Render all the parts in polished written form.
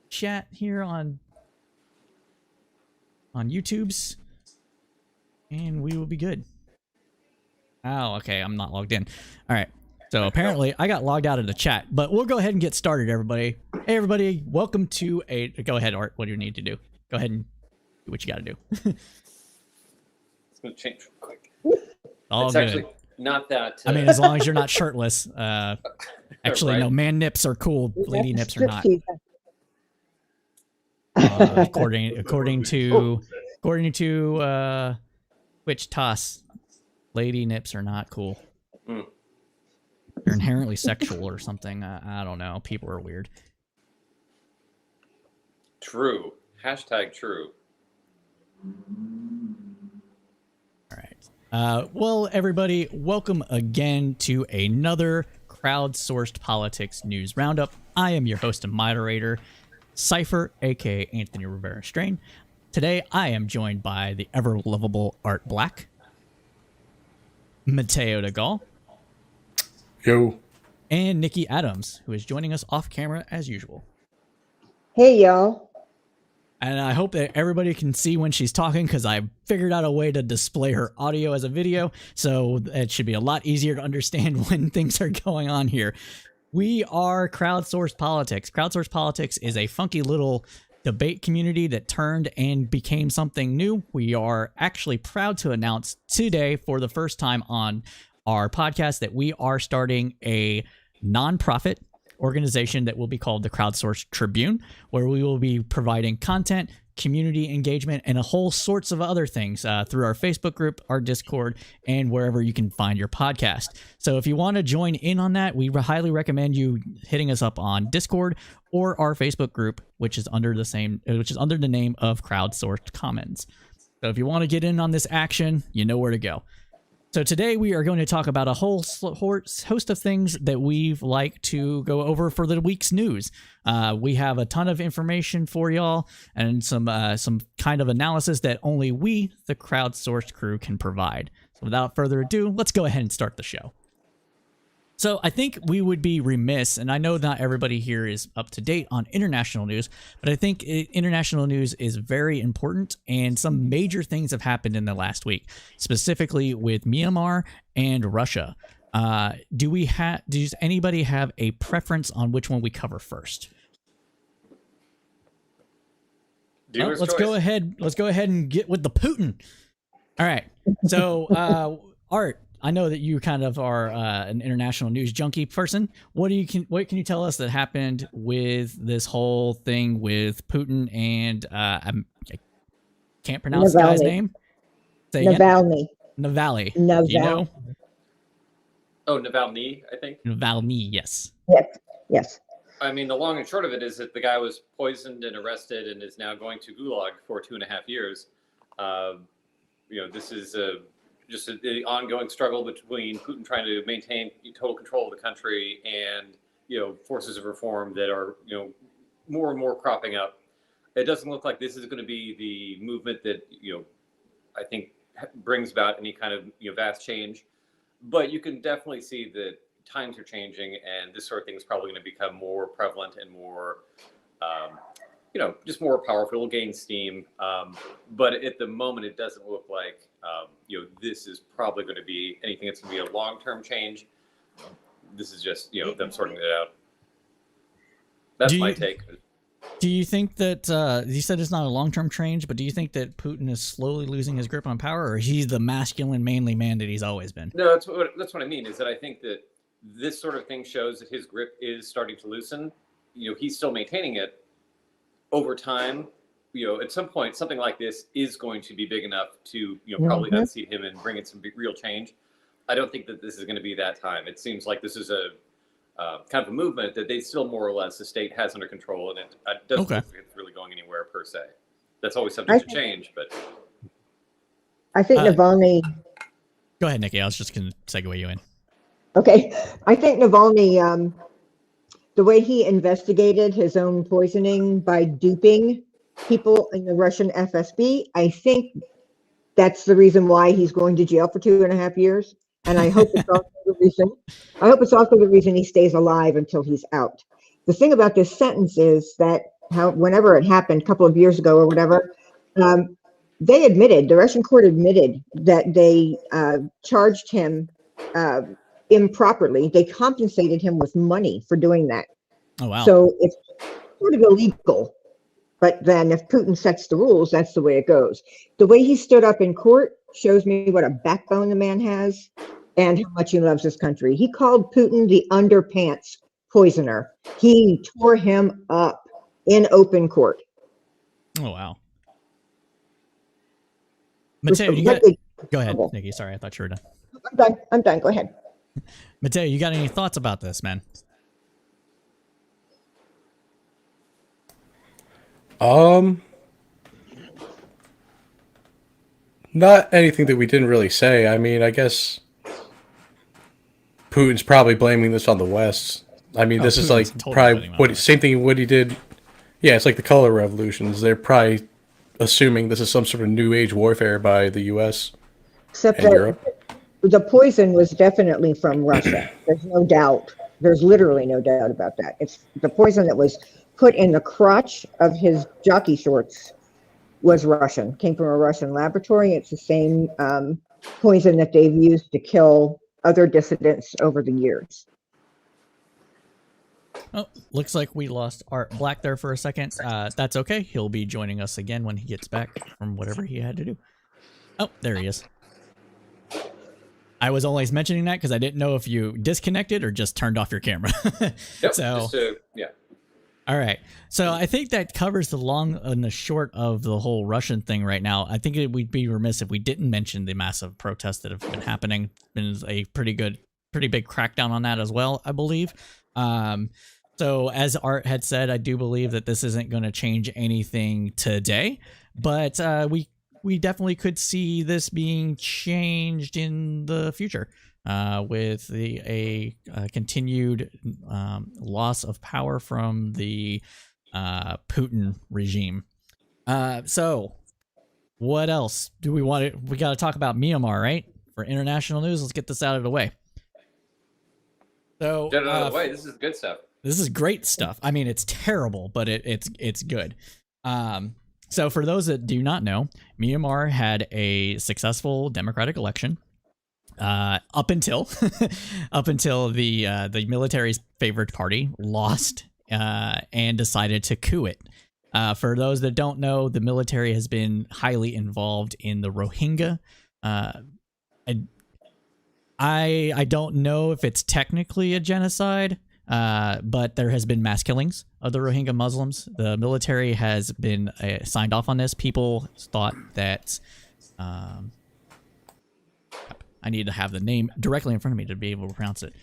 chat here on YouTube's, and we will be good. Oh, okay, I'm not logged in. All right, so apparently I got logged out of the chat, but we'll go ahead and get started, everybody. Hey, everybody, welcome to a... Go ahead, Art, what do you need to do? Go ahead and do what you got to do. It's going to change real quick. All it's good. Actually not that... I mean, as long as you're not shirtless. Actually, right. No, man nips are cool, lady nips are not. According to Twitch Toss, lady nips are not cool. They're inherently sexual or something. I don't know. People are weird. True. Hashtag true. All right. Well, everybody, welcome again to another Crowdsourced Politics News Roundup. I am your host and moderator, Cypher, aka Anthony Rivera Strain. Today, I am joined by the ever-lovable Art Black, Mateo DeGaulle, yo, and Nikki Adams, who is joining us off camera as usual. Hey, y'all. And I hope that everybody can see when she's talking, because I figured out a way to display her audio as a video, so it should be a lot easier to understand when things are going on here. We are Crowdsourced Politics. Crowdsourced Politics is a funky little debate community that turned and became something new. We are actually proud to announce today, for the first time on our podcast, that we are starting a nonprofit organization that will be called the Crowdsourced Tribune, where we will be providing content, community engagement, and a whole sorts of other things through our Facebook group, our Discord, and wherever you can find your podcast. So if you want to join in on that, we highly recommend you hitting us up on Discord or our Facebook group, which is under the name of Crowdsourced Commons. So if you want to get in on this action, you know where to go. So today we are going to talk about a whole host of things that we've like to go over for the week's news. We have a ton of information for y'all and some kind of analysis that only we, the Crowdsourced crew, can provide. So without further ado, let's go ahead and start the show. So I think we would be remiss, and I know not everybody here is up to date on international news, but I think international news is very important, and some major things have happened in the last week, specifically with Myanmar and Russia. Does anybody have a preference on which one we cover first? Well, let's go ahead and get with the Putin. All right. So, Art, I know that you kind of are an international news junkie person. What can you tell us that happened with this whole thing with Putin and I can't pronounce the guy's name. Navalny. Navalny. Navalny. Do you know? Oh, Navalny, I think. Navalny, yes. Yes. I mean, the long and short of it is that the guy was poisoned and arrested and is now going to Gulag for 2.5 years. This is just the ongoing struggle between Putin trying to maintain total control of the country and, forces of reform that are, more and more cropping up. It doesn't look like this is going to be the movement that, I think brings about any kind of, vast change. But you can definitely see that times are changing and this sort of thing is probably going to become more prevalent and more, just more powerful. It'll gain steam. But at the moment, it doesn't look like, this is probably going to be anything that's going to be a long-term change. This is just, them sorting it out. That's my take. Do you think that, you said it's not a long-term change, but do you think that Putin is slowly losing his grip on power, or he's the masculine, manly man that he's always been? No, that's what I mean, is that I think that this sort of thing shows that his grip is starting to loosen. He's still maintaining it. Over time, at some point, something like this is going to be big enough to, probably unseat him and bring in some real change. I don't think that this is going to be that time. It seems like this is a kind of a movement that they still more or less the state has under control, and it doesn't look like it's really going anywhere per se. That's always subject to change, but I think Navalny. Go ahead, Nikki. I was just going to segue you in. Okay, I think Navalny. The way he investigated his own poisoning by duping people in the Russian FSB, I think that's the reason why he's going to jail for 2.5 years. And I hope it's also the reason. I hope it's also the reason he stays alive until he's out. the thing about this sentence is that whenever it happened, a couple of years ago or whatever, the Russian court admitted that they charged him improperly. They compensated him with money for doing that. Oh, wow. So it's sort of illegal. But then if Putin sets the rules, that's the way it goes. The way he stood up in court shows me what a backbone the man has and how much he loves his country. He called Putin the underpants poisoner. He tore him up in open court. Oh, wow. Mateo, go ahead, Nikki. Sorry, I thought you were done. I'm done. Go ahead. Mateo, you got any thoughts about this, man? Not anything that we didn't really say. I mean, I guess Putin's probably blaming this on the West. I mean, this is like probably same thing what he did. Yeah, it's like the color revolutions. They're probably assuming this is some sort of new age warfare by the U.S. Except and Europe. The poison was definitely from Russia. There's no doubt. There's literally no doubt about that. It's the poison that was put in the crotch of his jockey shorts was Russian, came from a Russian laboratory. It's the same poison that they've used to kill other dissidents over the years. Oh, looks like we lost Art Black there for a second. That's okay. He'll be joining us again when he gets back from whatever he had to do. Oh, there he is. I was only mentioning that because I didn't know if you disconnected or just turned off your camera. Yep, so, yeah. All right. So I think that covers the long and the short of the whole Russian thing right now. I think we'd be remiss if we didn't mention the massive protests that have been happening. Been a pretty big crackdown on that as well, I believe. So as Art had said, I do believe that this isn't going to change anything today, but we definitely could see this being changed in the future with a continued loss of power from the Putin regime. So what else do we want to? We got to talk about Myanmar, right? For international news, let's get this out of the way. So Get it out of the way. This is good stuff. This is great stuff. I mean, it's terrible, but it's good. So for those that do not know, Myanmar had a successful democratic election up until the military's favored party lost and decided to coup it. For those that don't know, the military has been highly involved in the Rohingya. I don't know if it's technically a genocide. But there has been mass killings of the Rohingya Muslims. The military has been signed off on this. People thought that I need to have the name directly in front of me to be able to pronounce it.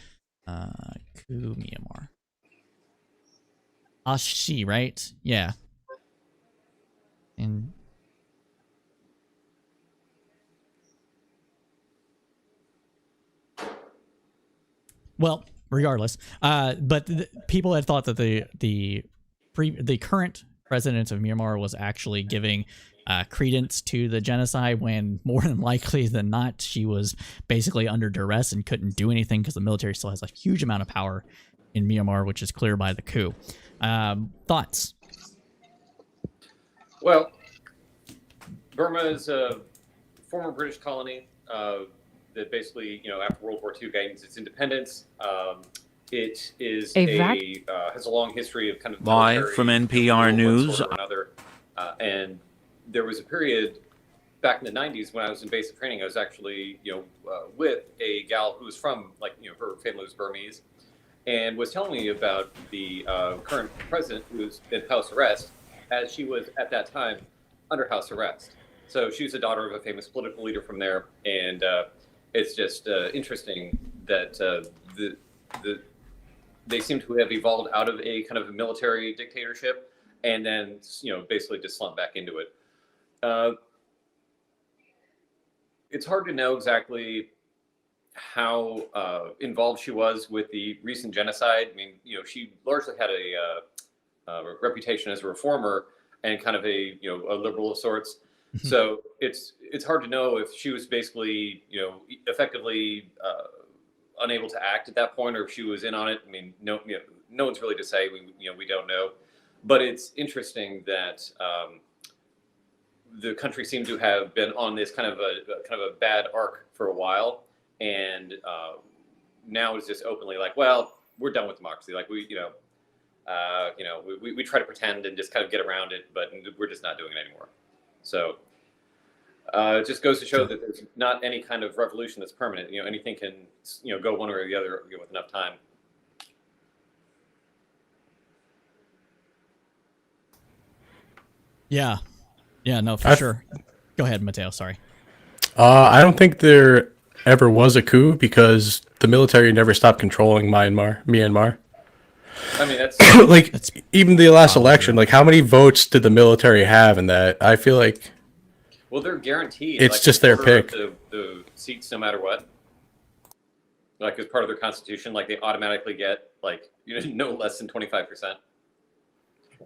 Coup Myanmar. Ashi, right? Yeah. And well, regardless, but people had thought that the current president of Myanmar was actually giving credence to the genocide, when more than likely than not, she was basically under duress and couldn't do anything because the military still has a huge amount of power in Myanmar, which is clear by the coup. Thoughts? Well, Burma is a former British colony that basically, after World War II gains its independence. It is has a long history of kind of live from NPR News. And there was a period back in the 90s when I was in basic training. I was actually, with a gal who was from, her family was Burmese, and was telling me about the current president who was in house arrest, as she was at that time under house arrest. So she was the daughter of a famous political leader from there, and it's just interesting that they seem to have evolved out of a kind of a military dictatorship, and then basically just slumped back into it. It's hard to know exactly how involved she was with the recent genocide. I mean, she largely had a reputation as a reformer and kind of a liberal of sorts. So it's hard to know if she was basically no one's really to say. We don't know, but it's interesting that the country seemed to have been on this kind of a bad arc for a while, and now it's just openly like, well, we're done with democracy. Like we try to pretend and just kind of get around it, but we're just not doing it anymore. So it just goes to show that there's not any kind of revolution that's permanent. Anything can go one way or the other with enough time. Yeah, no, for sure. Go ahead, Mateo. Sorry. I don't think there ever was a coup because the military never stopped controlling Myanmar. I mean, that's like even the last election. Like, how many votes did the military have in that? I feel like. Well, they're guaranteed. It's just their pick. The seats, no matter what. Like, as part of their constitution, like they automatically get no less than 25%.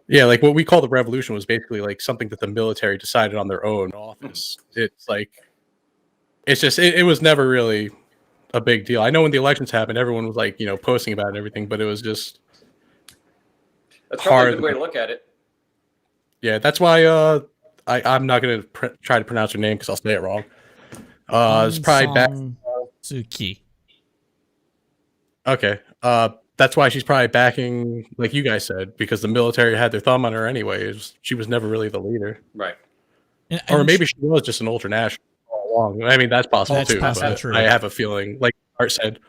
Yeah, like what we call the revolution was basically like something that the military decided on their own office. It's like, it's just it was never really a big deal. I know when the elections happened, everyone was like posting about it and everything, but it was just. That's probably a good way to look at it. Yeah, that's why I'm not going to try to pronounce her name because I'll say it wrong. It's probably back. Suki. Okay. That's why she's probably backing, like you guys said, because the military had their thumb on her anyway. She was never really the leader. Right. Or maybe she was just an ultranational all along. I mean, that's possible too. Possibly But true. I have a feeling, like Art said.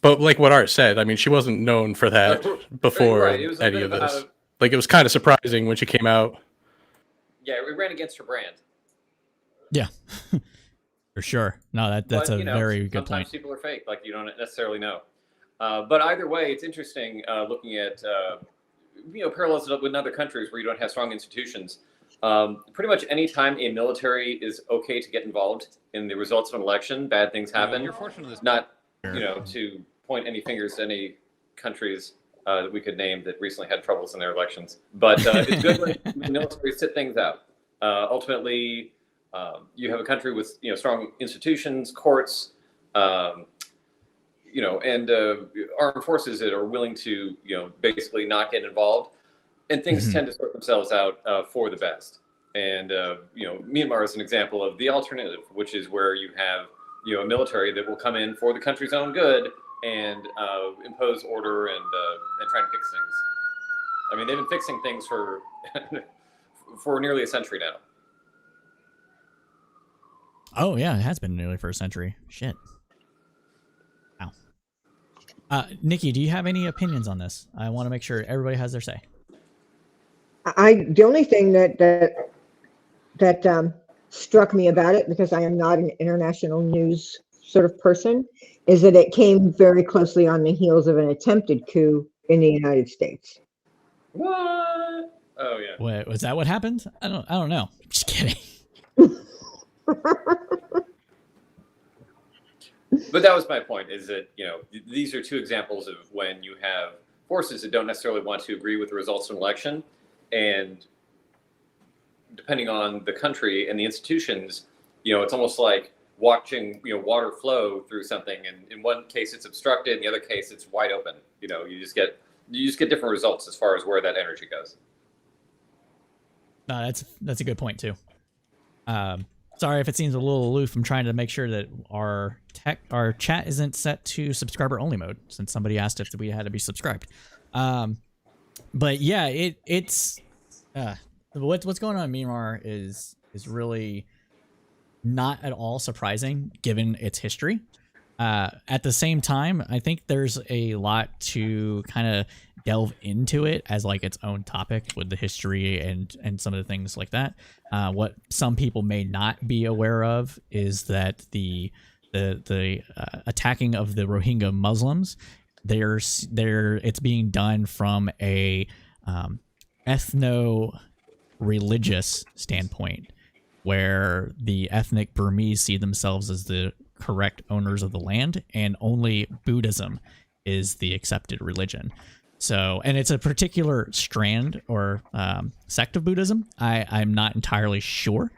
But like what Art said, I mean, she wasn't known for that before any of this. Like, it was kind of surprising when she came out. Yeah, we ran against her brand. Yeah, for sure. No, that's a very good point. Sometimes people are fake. Like, you don't necessarily know. But either way, it's interesting looking at parallels with other countries where you don't have strong institutions. Pretty much any time a military is okay to get involved in the results of an election, bad things happen. You're fortunate. Not to point any fingers to any countries that we could name that recently had troubles in their elections. But it's good when the military sit things out. Ultimately, you have a country with strong institutions, courts, and armed forces that are willing to basically not get involved, and things tend to sort themselves out for the best. And Myanmar is an example of the alternative, which is where you have a military that will come in for the country's own good and impose order and try and fix things. I mean, they've been fixing things for for nearly a century now. Oh yeah, it has been nearly for a century. Shit. Wow. Nikki, do you have any opinions on this? I want to make sure everybody has their say. The only thing that struck me about it, because I am not an international news sort of person, is that it came very closely on the heels of an attempted coup in the United States. What? Oh yeah. Wait, was that what happened? I don't know. Just kidding. But that was my point, is that these are two examples of when you have forces that don't necessarily want to agree with the results of an election, and depending on the country and the institutions, it's almost like watching water flow through something, and in one case it's obstructed, in the other case it's wide open. You just get different results as far as where that energy goes. No, that's a good point too. Sorry if it seems a little aloof. I'm trying to make sure that our chat isn't set to subscriber only mode, since somebody asked if we had to be subscribed. But yeah, it's what's going on in Myanmar is really not at all surprising given its history. At the same time, I think there's a lot to kind of delve into it as like its own topic with the history and some of the things like that. What some people may not be aware of is that the attacking of the Rohingya Muslims, it's being done from a ethno-religious standpoint, where the ethnic Burmese see themselves as the correct owners of the land, and only Buddhism is the accepted religion. So, and it's a particular strand or sect of Buddhism. I'm not entirely sure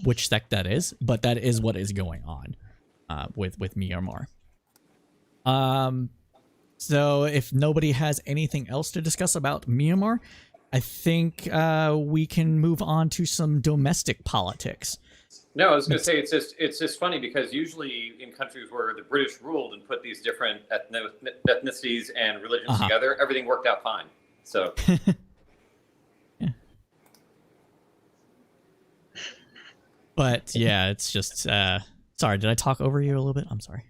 which sect that is, but that is what is going on with Myanmar. So if nobody has anything else to discuss about Myanmar, I think we can move on to some domestic politics. No, I was going to say it's just funny because usually in countries where the British ruled and put these different ethnicities and religions together, everything worked out fine. So. Yeah. But yeah, it's just sorry, did I talk over you a little bit? I'm sorry.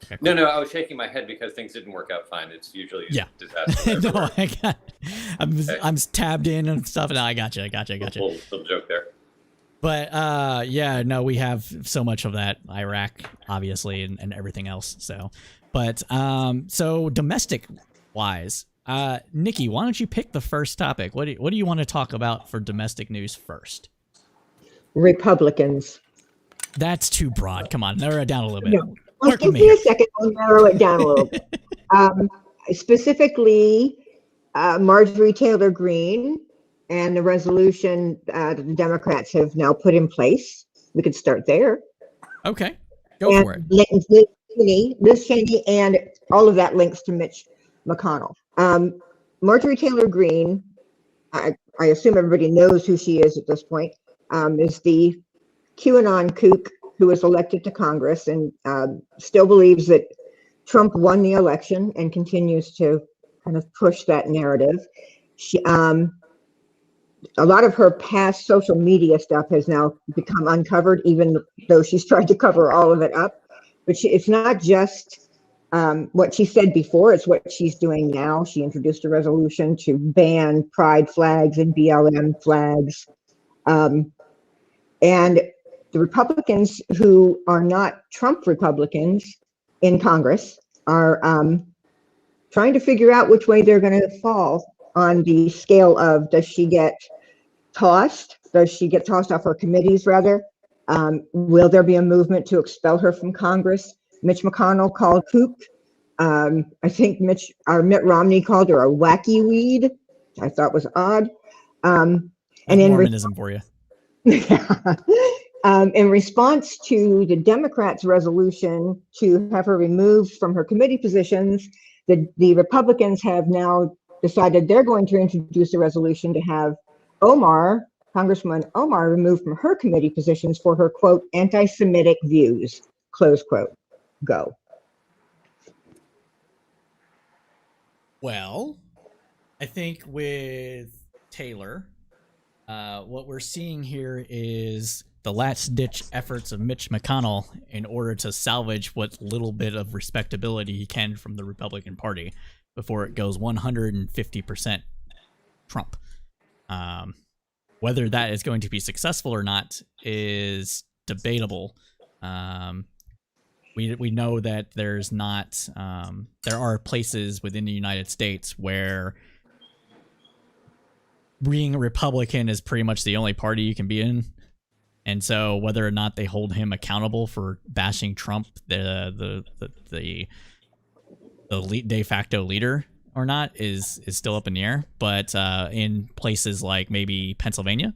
Okay, cool. No, I was shaking my head because things didn't work out fine. It's usually a disaster. No, I'm tabbed in and stuff, and I gotcha. Little joke there. But yeah, no, we have so much of that, Iraq, obviously, and everything else. So, but so domestic wise, Nikki, why don't you pick the first topic? What do you want to talk about for domestic news first? Republicans. That's too broad. Come on, narrow it down a little bit. No. Well, give me a second. I'll narrow it down a little bit. Specifically, Marjorie Taylor Greene and the resolution the Democrats have now put in place. We could start there. Okay, go for it. Liz Cheney, and all of that links to Mitch McConnell. Marjorie Taylor Greene, I assume everybody knows who she is at this point, is the QAnon kook who was elected to Congress and still believes that Trump won the election and continues to kind of push that narrative. She, a lot of her past social media stuff has now become uncovered, even though she's tried to cover all of it up. But it's not just what she said before, it's what she's doing now. She introduced a resolution to ban pride flags and BLM flags. And the Republicans who are not Trump Republicans in Congress are trying to figure out which way they're going to fall on the scale of, does she get tossed? Does she get tossed off her committees, rather? Will there be a movement to expel her from Congress? Mitch McConnell called kook. I think Mitt Romney called her a wacky weed, which I thought was odd. And in Mormonism for you. In response to the Democrats' resolution to have her removed from her committee positions, the Republicans have now decided they're going to introduce a resolution to have Congresswoman Omar removed from her committee positions for her, quote, anti-Semitic views, close quote. Go. Well, I think with Taylor, what we're seeing here is the last-ditch efforts of Mitch McConnell in order to salvage what little bit of respectability he can from the Republican Party before it goes 150% Trump. Whether that is going to be successful or not is debatable. We know that there's not there are places within the United States where being a Republican is pretty much the only party you can be in. And so whether or not they hold him accountable for bashing Trump, the de facto leader, or not is still up in the air. But in places like maybe Pennsylvania,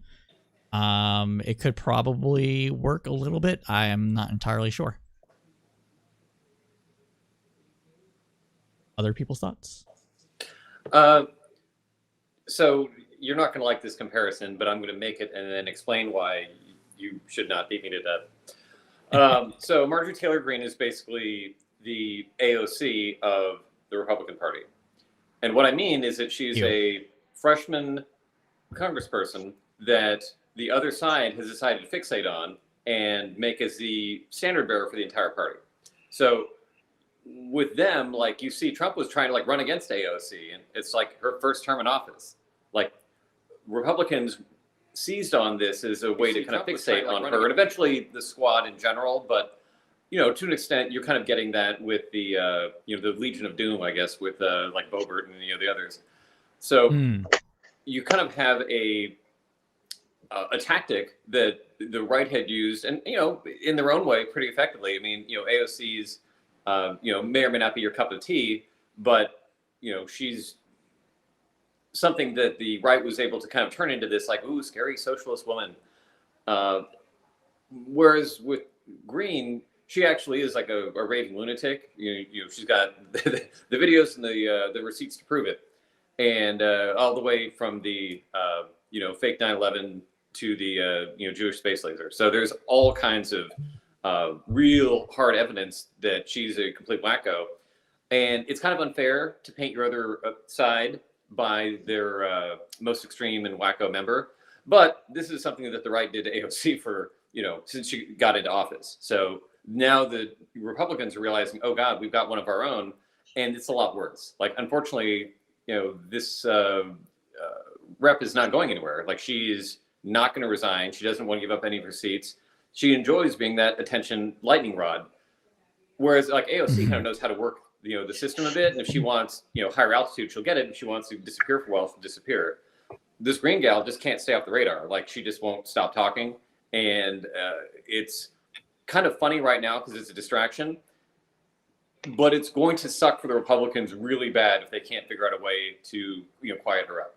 it could probably work a little bit. I am not entirely sure. Other people's thoughts? So you're not going to like this comparison, but I'm going to make it and then explain why you should not beat me to death. So Marjorie Taylor Greene is basically the AOC of the Republican Party. And what I mean is that she's a freshman congressperson that the other side has decided to fixate on and make as the standard bearer for the entire party. So with them, like, you see Trump was trying to like run against AOC, and it's like her first term in office. Like, Republicans seized on this as a way to kind of fixate on her, and eventually the squad in general. But to an extent, you're kind of getting that with the the Legion of Doom, I guess, with like Boebert and the others. So you kind of have a tactic that the right had used, and in their own way, pretty effectively. I mean, AOC's may or may not be your cup of tea, but she's something that the right was able to kind of turn into this like, ooh, scary socialist woman. Whereas with Greene, she actually is like a raving lunatic. She's got the videos and the receipts to prove it, and all the way from the fake 9/11 to the Jewish space laser. So there's all kinds of real hard evidence that she's a complete wacko, and it's kind of unfair to paint your other side by their most extreme and wacko member. But this is something that the right did to AOC for since she got into office. So now the Republicans are realizing, oh God, we've got one of our own, and it's a lot worse. Like, unfortunately, this rep is not going anywhere. Like, she's not going to resign. She doesn't want to give up any of her seats. She enjoys being that attention lightning rod. Whereas like AOC kind of knows how to work, the system a bit. And if she wants, higher altitude, she'll get it. If she wants to disappear for a while, she'll disappear. This green gal just can't stay off the radar. Like, she just won't stop talking. And it's kind of funny right now because it's a distraction, but it's going to suck for the Republicans really bad if they can't figure out a way to quiet her up.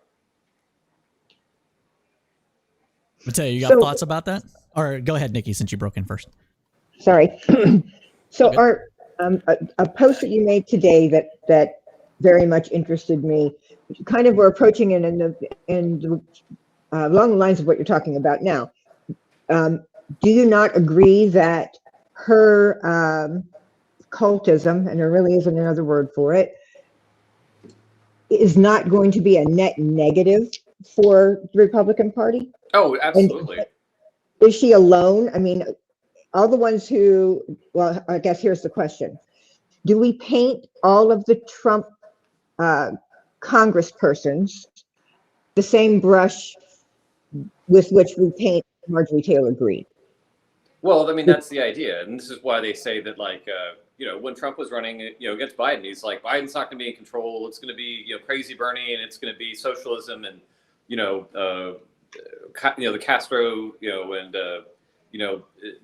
Mateo, you got thoughts about that? Or go ahead, Nikki, since you broke in first. Sorry. So Okay. Art, a post that you made today that very much interested me. Kind of we're approaching it along the lines of what you're talking about now. Do you not agree that her cultism, and there really isn't another word for it, is not going to be a net negative for the Republican Party? Oh, absolutely. And is she alone? I mean, all the ones who, well, I guess here's the question. Do we paint all of the Trump congresspersons the same brush with which we paint Marjorie Taylor Greene? Well, I mean, that's the idea. And this is why they say that, like, when Trump was running, against Biden, he's like, Biden's not going to be in control. It's going to be, crazy Bernie, and it's going to be socialism and, the Castro, and,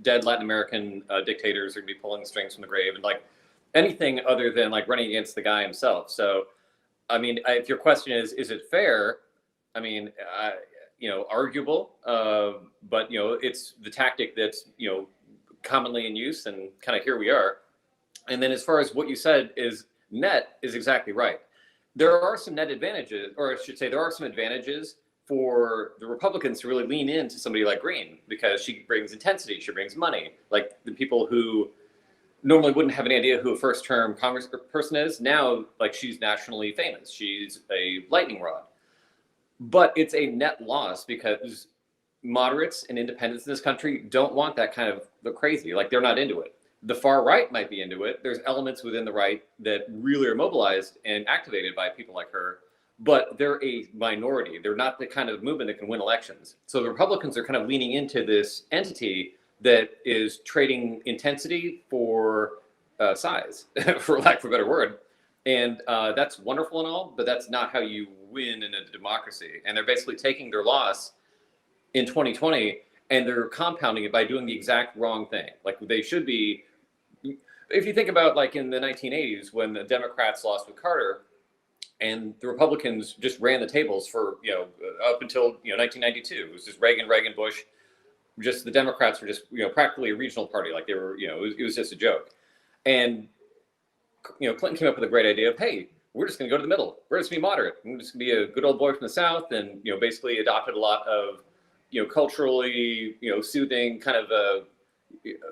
dead Latin American dictators are going to be pulling the strings from the grave, and like anything other than like running against the guy himself. So, I mean, if your question is it fair? I mean, arguable, but it's the tactic that's commonly in use, and kind of here we are. And then as far as what you said is exactly right. There are some net advantages, or I should say, there are some advantages for the Republicans to really lean into somebody like Greene, because she brings intensity, she brings money. Like, the people who normally wouldn't have any idea who a first-term congressperson is, now, like, she's nationally famous. She's a lightning rod. But it's a net loss because moderates and independents in this country don't want that kind of the crazy. Like, they're not into it. The far right might be into it. There's elements within the right that really are mobilized and activated by people like her, but they're a minority. They're not the kind of movement that can win elections. So the Republicans are kind of leaning into this entity that is trading intensity for size, for lack of a better word. And that's wonderful and all, but that's not how you win in a democracy. And they're basically taking their loss in 2020 and they're compounding it by doing the exact wrong thing. Like, they should be, if you think about like in the 1980s when the Democrats lost with Carter and the Republicans just ran the tables for, up until, 1992, it was just Reagan, Bush, just the Democrats were just, practically a regional party. Like, they were, it was just a joke. And, Clinton came up with a great idea of, hey, we're just going to go to the middle. We're just going to be moderate. We're just going to be a good old boy from the South, and, basically adopted a lot of, culturally, soothing kind of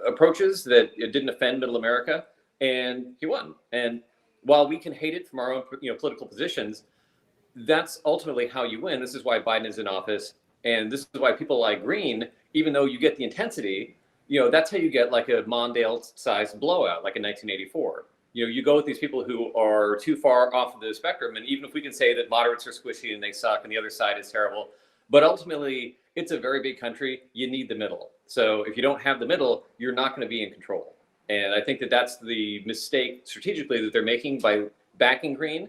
approaches that it didn't offend Middle America, and he won. And while we can hate it from our own, political positions, that's ultimately how you win. This is why Biden is in office, and this is why people like Greene, even though you get the intensity, that's how you get like a Mondale-sized blowout, like in 1984. You go with these people who are too far off of the spectrum, and even if we can say that moderates are squishy and they suck and the other side is terrible, but ultimately it's a very big country. You need the middle. So if you don't have the middle, you're not going to be in control. And I think that that's the mistake strategically that they're making by backing Greene.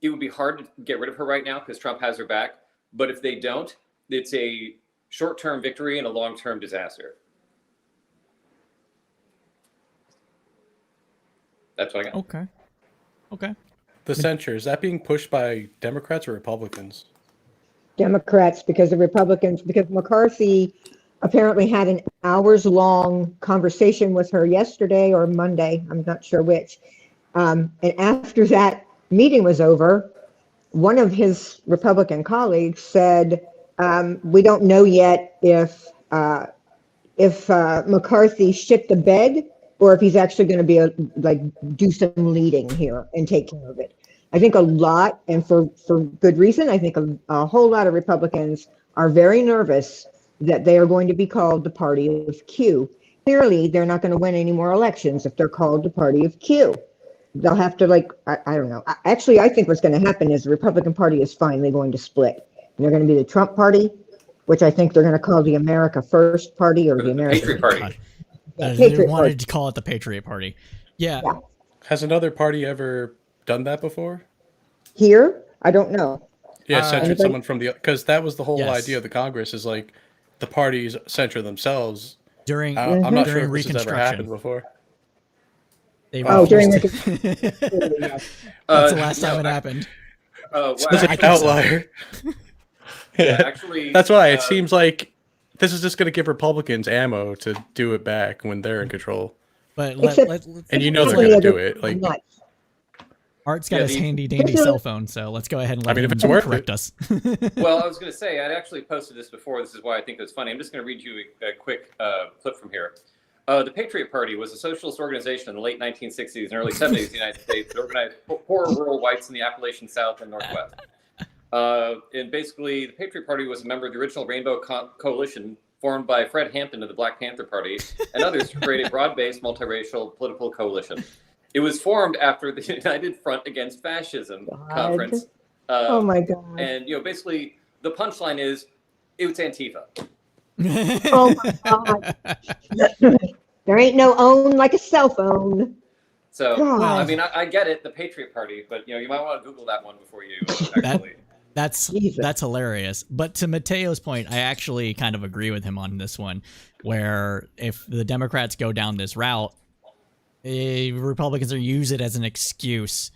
It would be hard to get rid of her right now because Trump has her back. But if they don't, it's a short-term victory and a long-term disaster. That's what I got. Okay. The censure, is that being pushed by Democrats or Republicans? Democrats, because the Republicans, because McCarthy apparently had an hours-long conversation with her yesterday or Monday. I'm not sure which. And after that meeting was over, one of his Republican colleagues said, "We don't know yet if McCarthy shit the bed or if he's actually going to be do some leading here and take care of it." I think a lot, and for good reason, I think a whole lot of Republicans are very nervous that they are going to be called the party of Q. Clearly, they're not going to win any more elections if they're called the party of Q. They'll have to I don't know. Actually, I think what's going to happen is the Republican Party is finally going to split. And they're going to be the Trump Party, which I think they're going to call the America First Party or the American Patriot Party. They wanted to call it the Patriot Party. Yeah. Has another party ever done that before? Here? I don't know. Yeah, censored anybody? someone from the, because that was the whole Yes. idea of the Congress, is like the parties censor themselves. During I'm not sure during if this has ever happened Reconstruction. before. They During refused to- Reconstruction. That's the last time it happened. Well, Sounds like an think so. outlier. yeah, actually, That's why it seems like this is just going to give Republicans ammo to do it back when they're in control. But Except- And you know they're Actually, going to yeah, do it. Like, nuts. Art's got Yeah, his the- handy dandy cell phone, so let's go ahead and let I mean, him if it's worth correct it. us. well, I was going to say, I'd actually posted this before. This is why I think it's funny. I'm just going to read you a quick clip from here. The Patriot Party was a socialist organization in the late 1960s and early 70s in the United States that organized poor rural whites in the Appalachian South and Northwest. And basically, the Patriot Party was a member of the original Rainbow Coalition formed by Fred Hampton of the Black Panther Party and others to create a broad-based multiracial political coalition. It was formed after the United Front Against Fascism conference. Oh my God. And, basically, the punchline is, it was Antifa. Oh my God. There ain't no own like a cell phone. So, God. I mean, I get it, the Patriot Party, but, you might want to Google that one before you actually. That's hilarious. But to Mateo's point, I actually kind of agree with him on this one, where if the Democrats go down this route, Republicans are use it as an excuse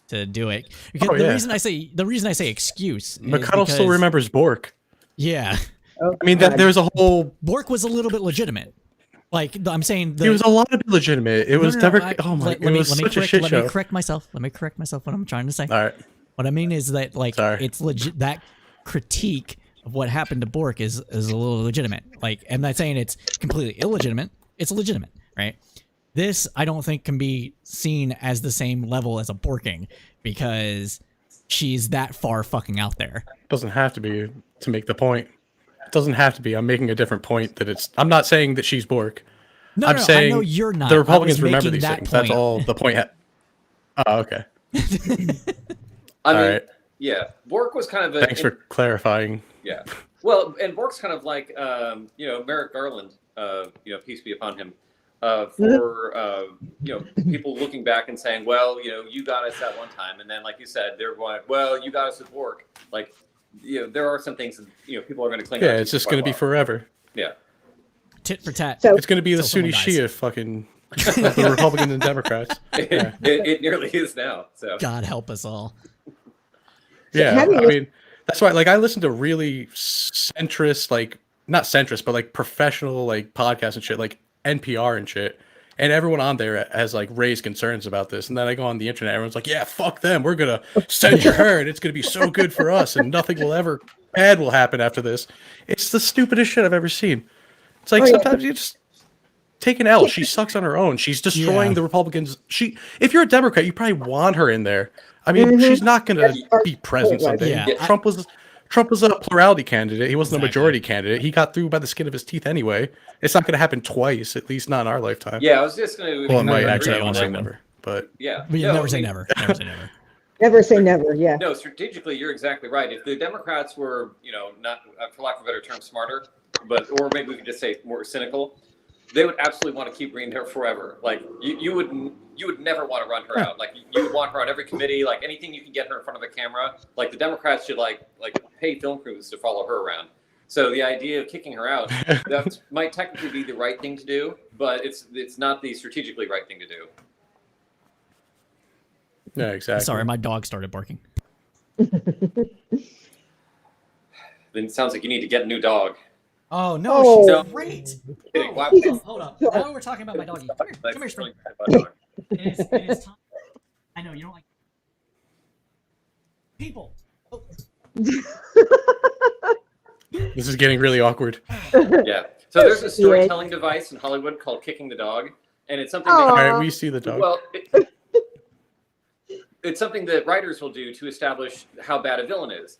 to do it. Because the reason I say excuse, McConnell still remembers Bork. Yeah, Oh, I mean, God. there's a whole. Bork was a little bit legitimate. Like I'm saying, It was a lot of legitimate. It was never. Oh my! It was such a shit show. Let me correct myself. What I'm trying to say. All right. What I mean is that Sorry. it's legit. That critique of what happened to Bork is a little legitimate. Like, I'm not saying it's completely illegitimate. It's legitimate, right? This I don't think can be seen as the same level as a Borking because she's that far fucking out there. Doesn't have to be to make the point. It doesn't have to be. I'm making a different point that it's. I'm not saying that she's Bork. I'm saying I know you're not. the Republicans I was remember making these that things. point. That's all the point. Oh, okay. I mean, right. yeah, Bork was kind of Thanks for clarifying. Yeah. Well, and Bork's kind of like, Merrick Garland, peace be upon him, for, people looking back and saying, well, you got us at one time. And then, like you said, they're going, well, you got us at Bork. Like, there are some things that, people are going to cling on Yeah, to it's just quite going to a be while. forever. Yeah. Tit for tat. So- It's going to be the Till someone Sunni dies. Shia fucking like the Republicans and Democrats. Yeah. It nearly is now. So. God help us all. Yeah, have you I mean, that's why, I listen to really centrist, not centrist, but professional, podcasts and shit, like NPR and shit. And everyone on there has raised concerns about this. And then I go on the internet, everyone's like, yeah, fuck them. We're going to censor her and it's going to be so good for us and nothing bad will happen after this. It's the stupidest shit I've ever seen. It's like, sometimes you just take an L. She sucks on her own. She's destroying the Republicans. If you're a Democrat, you probably want her in there. I mean, she's not going to be present someday. Yeah, Trump was a plurality candidate. He wasn't Exactly. a majority candidate. He got through by the skin of his teeth anyway. It's not going to happen twice, at least not in our lifetime. Yeah, I was just going to. Well, it might agree actually. I on won't that say one. never, but Yeah. We No, never say I mean, never. Never say never. Never say never. Yeah. No, strategically, you're exactly right. If the Democrats were, not, for lack of a better term, smarter, or maybe we could just say more cynical, they would absolutely want to keep Green there forever. Like you would never want to run her out. Like you would want her on every committee. Like anything you can get her in front of a camera. Like the Democrats should like pay film crews to follow her around. So the idea of kicking her out that might technically be the right thing to do, but it's not the strategically right thing to do. yeah, exactly. Sorry, my dog started barking. Then it sounds like you need to get a new dog. Oh no, Oh. she's great. Kidding. Oh, Why- hold up. Now we're talking about my doggy. Come here, Spring. It is time. I know you don't like people. Oh. This is getting really awkward. Yeah. So there's a storytelling device in Hollywood called kicking the dog, and it's something. Aw. All right, we see the dog. Well, it's something that writers will do to establish how bad a villain is.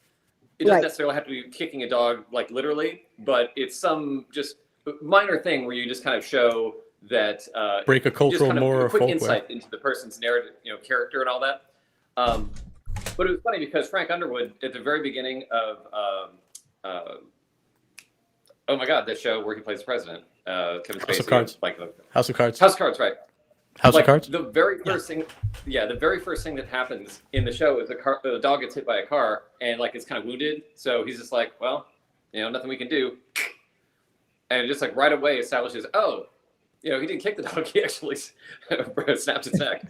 It doesn't Right. necessarily have to be kicking a dog like literally, but it's some just minor thing where you just kind of show that Break a just cultural kind of moral a quick folklore. insight into the person's narrative, character and all that. But it was funny because Frank Underwood at the very beginning of oh my god, that show where he plays the president, Kevin Spacey. House of Cards. Like House of Cards. House of Cards, right? House Like, of Cards. The very first thing, the very first thing that happens in the show is the dog gets hit by a car and like it's kind of wounded. So he's just like, well, nothing we can do. And just like right away establishes, oh, he didn't kick the dog. He actually snapped its neck.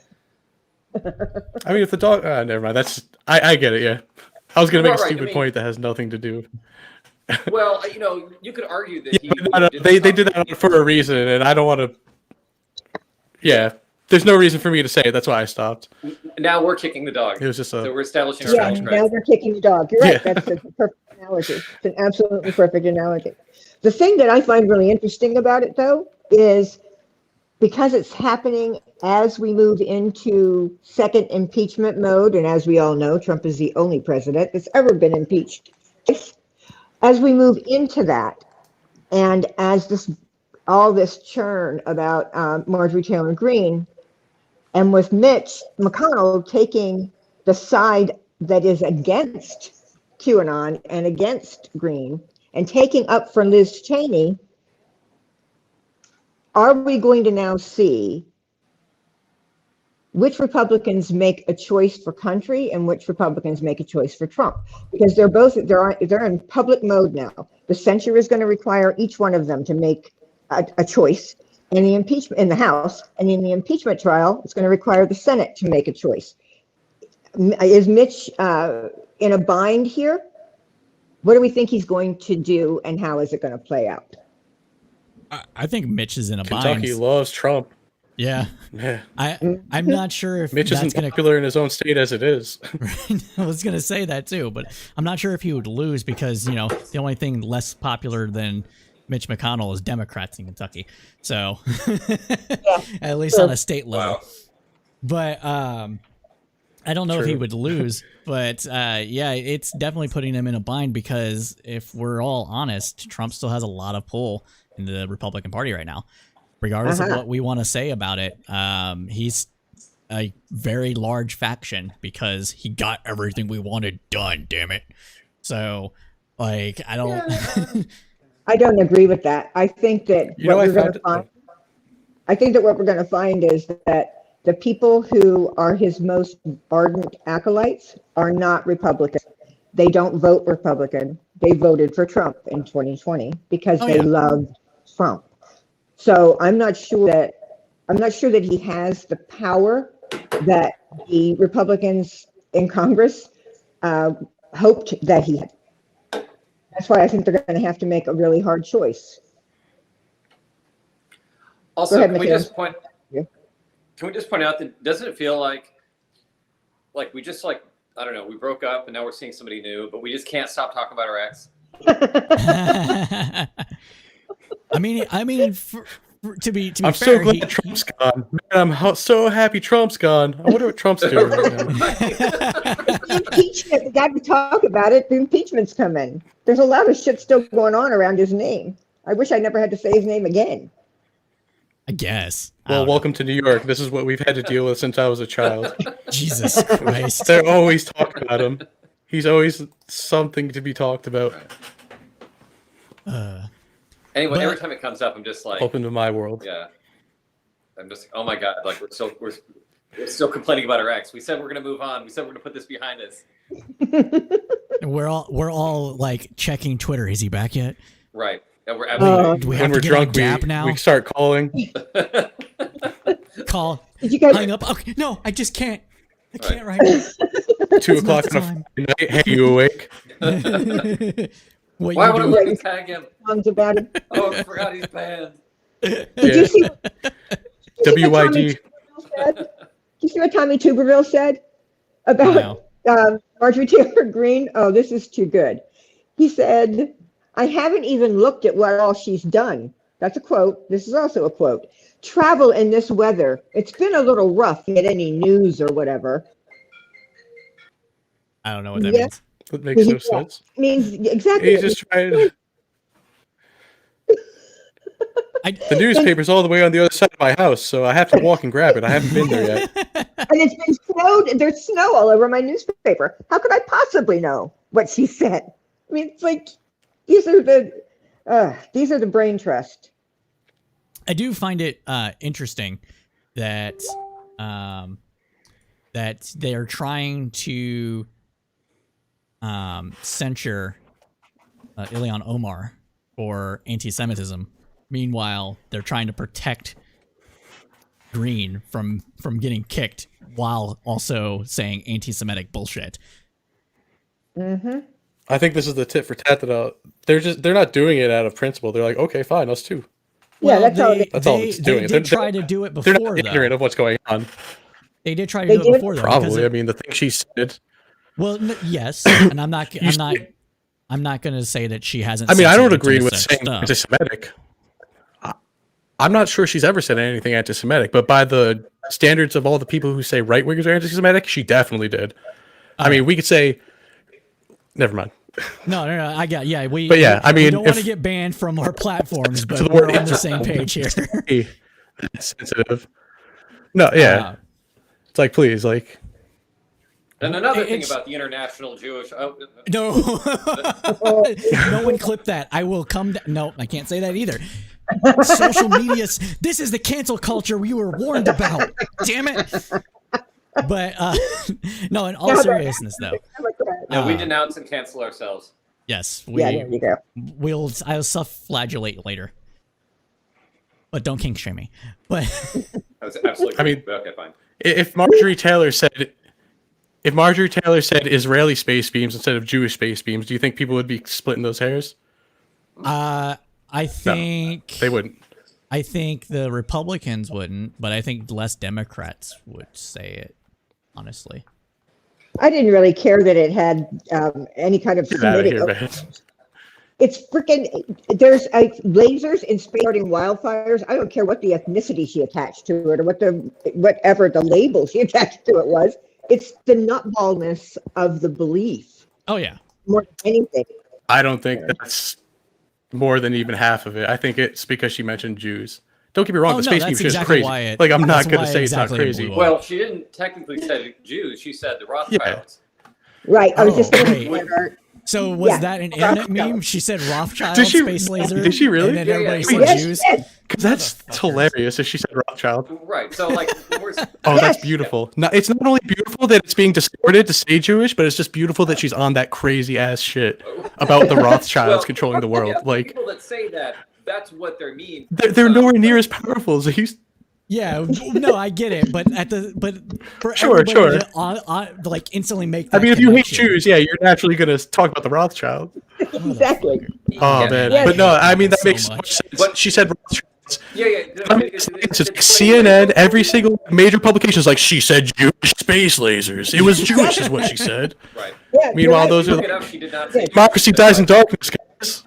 I mean, if the dog, never mind. I get it. Yeah, I was gonna make a Right, stupid point that has nothing to do. Well, you could argue that They did that for a reason, and I don't want to. Yeah, there's no reason for me to say it. That's why I stopped. Now we're kicking the dog. It was just So a. we're establishing Yeah, our now they're kicking the dog. You're right. Yeah. That's a perfect analogy. It's an absolutely perfect analogy. The thing that I find really interesting about it, though, is because it's happening as we move into second impeachment mode, and as we all know, Trump is the only president that's ever been impeached. As we move into that, and as all this churn about Marjorie Taylor Greene, and with Mitch McConnell taking the side that is against QAnon and against Greene, and taking up for Liz Cheney, are we going to now see which Republicans make a choice for country and which Republicans make a choice for Trump? Because they're in public mode now. The censure is going to require each one of them to make a choice in the impeachment in the House, and in the impeachment trial, it's going to require the Senate to make a choice. Is Mitch in a bind here? What do we think he's going to do, and how is it going to play out? I think Mitch is in a Kentucky bind. loves Trump. Yeah. Yeah. I'm not sure if Mitch that's isn't going to. popular in his own state as it is. I was going to say that too, but I'm not sure if he would lose because the only thing less popular than Mitch McConnell is Democrats in Kentucky. So at least on a state level. Wow. But I don't know if he True. would lose, but yeah, it's definitely putting him in a bind because if we're all honest, Trump still has a lot of pull in the Republican Party right now. Regardless of what we want to say about it, he's a very large faction because he got everything we wanted done, damn it. So, like, I don't... I don't agree with that. I think that I think that what we're going to find is that the people who are his most ardent acolytes are not Republicans. They don't vote Republican. They voted for Trump in 2020 because they loved Trump. So I'm not sure that he has the power that the Republicans in Congress hoped that he had. That's why I think they're going to have to make a really hard choice. Also, ahead, can we Matthias. just point out that doesn't it feel like we just I don't know, we broke up and now we're seeing somebody new, but we just can't stop talking about our ex? I mean, to be I'm fair, so glad Trump's gone. Man, I'm so happy Trump's gone. I wonder what Trump's doing right now. Impeachment, we got to talk about it. The impeachment's coming. There's a lot of shit still going on around his name. I wish I never had to say his name again. I guess. Well, welcome to New York. This is what we've had to deal with since I was a child. Jesus Christ. They're always talking about him. He's always something to be talked about. Anyway, every time it comes up, I'm just like, Welcome to my world. yeah. I'm just like, oh my god, like we're still complaining about our ex. We said we're gonna move on. We said we're gonna put this behind us. We're all like checking Twitter. Is he back yet? Right. And we're Do we have When to we're get drunk, on Gap now? we start calling. Call. Did you guys? Hang up. Okay, no, I just can't. I can't right now. 2 o'clock on a time. Friday night. Hey, you awake? What Why you would I do? let me tag him? Songs about it. Oh, I forgot he's banned. Did you see? WYD. Did you see what Tommy Tuberville said about Marjorie Taylor Greene? Oh, this is too good. He said, "I haven't even looked at what all she's done." That's a quote. This is also a quote. "Travel in this weather. It's been a little rough to get any news or whatever." I don't know what that Yeah. means. That makes no sense. Means exactly. He's just trying. The newspaper's all the way on the other side of my house, so I have to walk and grab it. I haven't been there yet. And it's been snowed. There's snow all over my newspaper. How could I possibly know what she said? I mean, it's like these are the brain trust. I do find it interesting that that they are trying to censure Ilhan Omar for anti-Semitism. Meanwhile, they're trying to protect Green from getting kicked while also saying anti-Semitic bullshit. Mm-hmm. I think this is the tit for tat that they're not doing it out of principle. They're like, okay, fine, us too. Yeah, that's all. That's all it's doing. They did try to do it before, They're not ignorant though. of what's going on. They did try to do it before, though. Probably. I mean, the thing she said. Well, yes, and I'm not going to say that she hasn't. I mean, said I don't some agree with anti-Semitic saying stuff. anti-Semitic. I'm not sure she's ever said anything anti-Semitic, but by the standards of all the people who say right-wingers are anti-Semitic, she definitely did. I mean, we could say, never mind. No, I got But yeah, I mean, we don't want to get banned from our platforms, but we're on the same page here. Sensitive. No, yeah, it's like, please, like. And another thing about the international Jewish. No, no one clip that. I will come. No, I can't say that either. Social media. This is the cancel culture we were warned about. Damn it. But no, in all seriousness, though. No, we denounce and cancel ourselves. Yes, there you go. I'll self-flagellate later, but don't kink shame me. But That's absolutely. I mean, okay, fine. If Marjorie Taylor said Israeli space beams instead of Jewish space beams, do you think people would be splitting those hairs? I think no, they wouldn't. I think the Republicans wouldn't, but I think less Democrats would say it. Honestly, I didn't really care that it had any kind of Semitic. It's freaking. There's lasers in space starting wildfires. I don't care what the ethnicity she attached to it or whatever the label she attached to it was. It's the nutballness of the belief. Oh yeah, more than anything. I don't think that's more than even half of it. I think it's because she mentioned Jews. Don't get me wrong, the space beam shit is crazy. Like, I'm not going to say it's not crazy. Well, she didn't technically say Jews. She said the Rothschilds. Yeah. Right. I was just thinking. So was that an internet meme? She said Rothschild space laser. Did she really? And then everybody said Jews. Because that's hilarious if she said Rothschild. Right. So like, that's beautiful. No, it's not only beautiful that it's being distorted to say Jewish, but it's just beautiful that she's on that crazy ass shit about the Rothschilds controlling the world. Like people that say that, that's what they mean. They're nowhere near as powerful as they used. Yeah, no, I get it, but for sure. To, like instantly make. That if you hate Jews, yeah, you're naturally going to talk about the Rothschild. Exactly. Oh man, but no, I mean that makes so much sense. But she said Rothschilds. It's just CNN, every single major publication is like, she said Jewish space lasers. It was Jewish, is what she said. Right. Yeah, meanwhile, those are democracy dies in darkness, guys.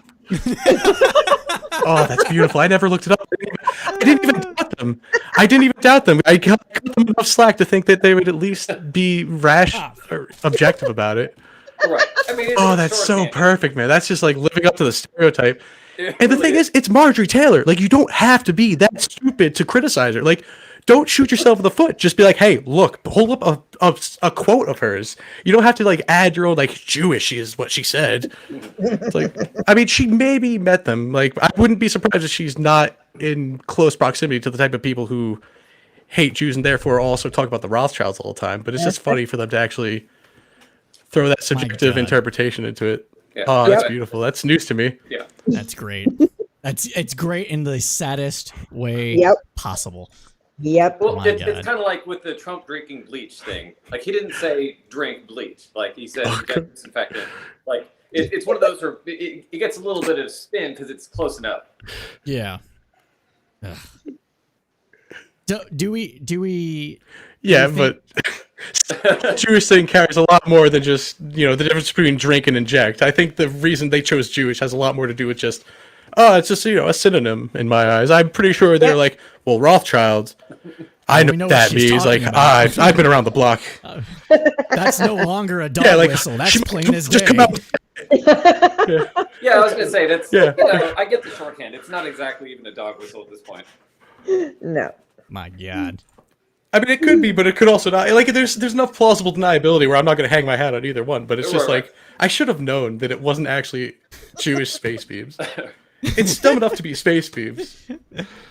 Oh, that's beautiful. I never looked it up. I didn't even doubt them. I cut them enough slack to think that they would at least be or objective about it. Right. I mean, that's so perfect, man. That's just like living up to the stereotype. And the thing is, it's Marjorie Taylor. Like, you don't have to be that stupid to criticize her. Like, don't shoot yourself in the foot. Just be like, hey, look, hold up a quote of hers. You don't have to like add your own like Jewish is what she said. It's like, I mean, she maybe met them. Like, I wouldn't be surprised if she's not in close proximity to the type of people who hate Jews and therefore also talk about the Rothschilds all the time. But it's just funny for them to actually throw that subjective interpretation into it. Yeah. Oh, that's beautiful. That's news to me. Yeah, that's great. It's great in the saddest way possible. Yep. Well, it's kind of like with the Trump drinking bleach thing. Like, he didn't say drink bleach. Like, he said get disinfectant. Like, it's one of those where it gets a little bit of spin because it's close enough. Yeah. Ugh. Do we? Yeah, but Jewish thing carries a lot more than just, the difference between drink and inject. I think the reason they chose Jewish has a lot more to do with just, it's just, a synonym in my eyes. I'm pretty sure they're like, well, Rothschilds, I know what that means. Like, I've been around the block. That's no longer a dog whistle. That's plain as day. Come out. Yeah, I was going to say, that's, Yeah. I get the shorthand. It's not exactly even a dog whistle at this point. No. My God. I mean, it could be, but it could also not. Like, there's enough plausible deniability where I'm not going to hang my hat on either one. But it's just like, I should have known that it wasn't actually Jewish space beams. It's dumb enough to be space beams.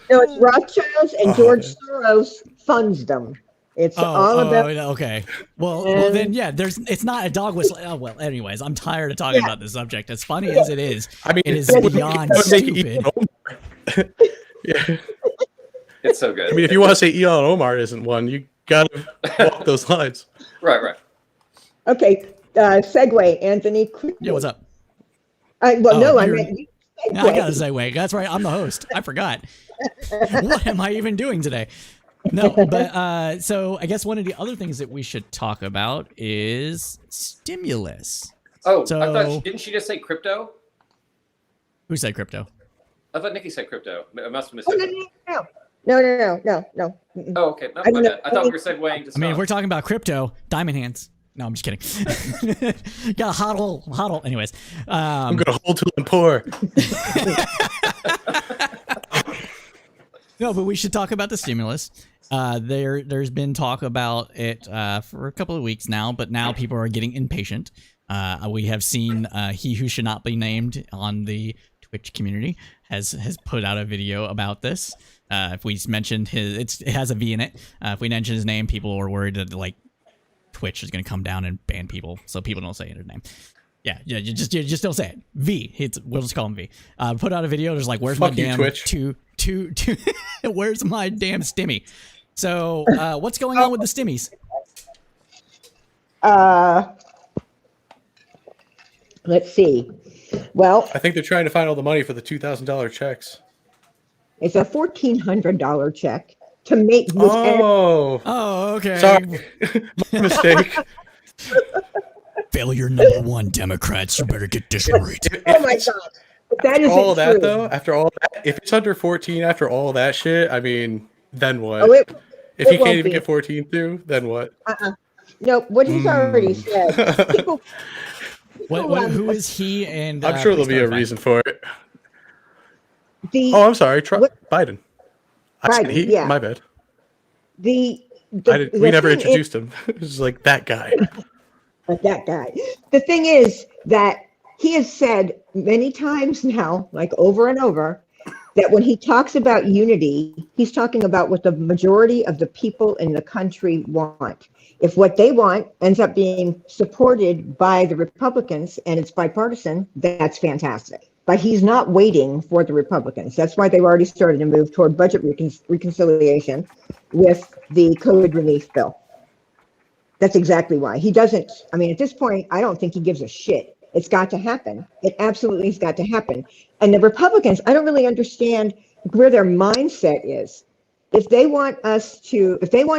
No, it's Rothschilds and George Soros funds them. It's all about. Okay. Well, then, yeah. It's not a dog whistle. Oh well. Anyways, I'm tired of talking about this subject. As funny as it is, I mean, it is beyond stupid. Yeah. It's so good. I mean, if you want to say Elon Omar isn't one, you gotta walk those lines. Right. Okay. Segue, Anthony. Yeah. What's up? I meant you. I got to segue. That's right. I'm the host. I forgot. What am I even doing today? No, but so I guess one of the other things that we should talk about is stimulus. Oh, so, I thought didn't she just say crypto? Who said crypto? I thought Nikki said crypto. I must have missed Oh, it. no. Mm-mm. Oh, okay. No, my bad. I thought we were segueing to I mean, if stuff. we're talking about crypto, diamond hands. No, I'm just kidding. Got a hodl. Anyways, I'm gonna hold till I'm poor. No, but we should talk about the stimulus. There's been talk about it for a couple of weeks now, but now people are getting impatient. We have seen he who should not be named on the Twitch community has put out a video about this. If we mentioned it has a V in it. If we mention his name, people are worried that like Twitch is going to come down and ban people, so people don't say his name. Yeah, you just don't say it. V. We'll just call him V. Put out a video. There's like, where's my damn Twitch. where's my damn stimmy? So what's going on with the stimmies? Let's see. Well, I think they're trying to find all the money for the $2,000 checks. it's a $1,400 check to make. Oh, okay. Sorry, my mistake. Failure number one, Democrats. You better get this right. Oh my God! But that isn't All of that true. though, after all that, if it's under 14, after all that shit, I mean, then what? Oh, if it you won't can't even be. get 14 through, then what? No, what he's already said. People, Who is he? And I'm sure there'll please be a clarify. reason for it. the I'm sorry, Biden. I said Biden, he. yeah. My bad. the We never thing is- introduced him. It was like that guy. But that guy. The thing is that he has said many times now, like over and over, that when he talks about unity, he's talking about what the majority of the people in the country want. If what they want ends up being supported by the Republicans and it's bipartisan, that's fantastic. But he's not waiting for the Republicans. That's why they've already started to move toward budget reconciliation with the COVID relief bill. That's exactly why. He doesn't, I mean, at this point, I don't think he gives a shit. It's got to happen. It absolutely has got to happen. And the Republicans, I don't really understand where their mindset is. If they want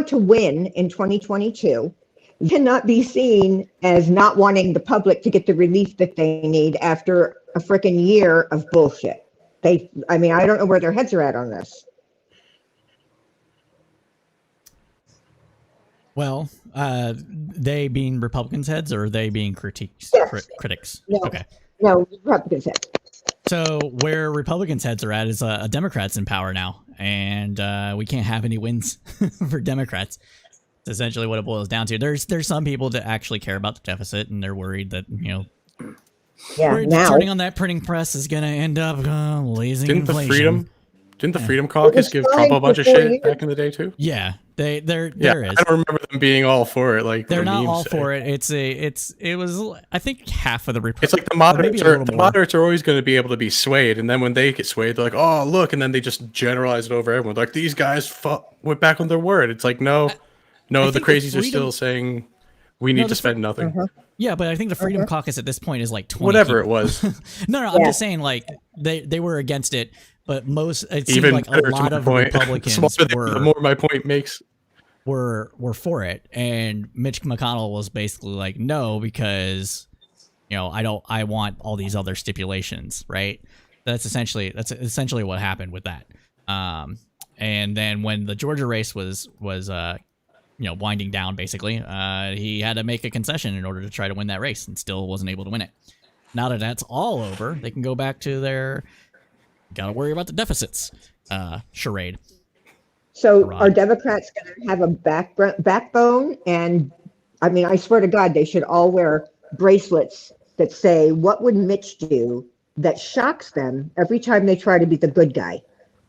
to win in 2022, they cannot be seen as not wanting the public to get the relief that they need after a freaking year of bullshit. I don't know where their heads are at on this. Well, they being Republicans' heads, or they being critics? Yes. Critics. No. Okay. No, Republicans heads. So where Republicans' heads are at is a Democrats in power now, and we can't have any wins for Democrats. It's essentially what it boils down to. There's some people that actually care about the deficit, and they're worried that worried now. turning on that printing press is going to end up raising inflation. Didn't the Freedom Caucus give Trump a bunch of shit back in the day too? Yeah, there is. I don't remember them being all for it. Like They're the not memes all say. for it. It was I think half of the It's like the moderates are always going to be able to be swayed, and then when they get swayed, they're like, "Oh, look," and then they just generalize it over everyone. Like these guys went back on their word. It's like no, the think crazies the are still saying we need to spend nothing. Yeah, but I think the Freedom Caucus at this point is like 20 Whatever people. it was. No, I'm just saying like they were against it, but it seemed Even like a better to lot my of point. Republicans The more my point makes. were for it, and Mitch McConnell was basically like, no, because I want all these other stipulations, right? That's essentially what happened with that. And then when the Georgia race was winding down, basically, he had to make a concession in order to try to win that race, and still wasn't able to win it. Now that that's all over, they can go back to their gotta worry about the deficits charade. So are Democrats going to have a backbone? And I mean, I swear to God, they should all wear bracelets that say, "What would Mitch do?" That shocks them every time they try to be the good guy.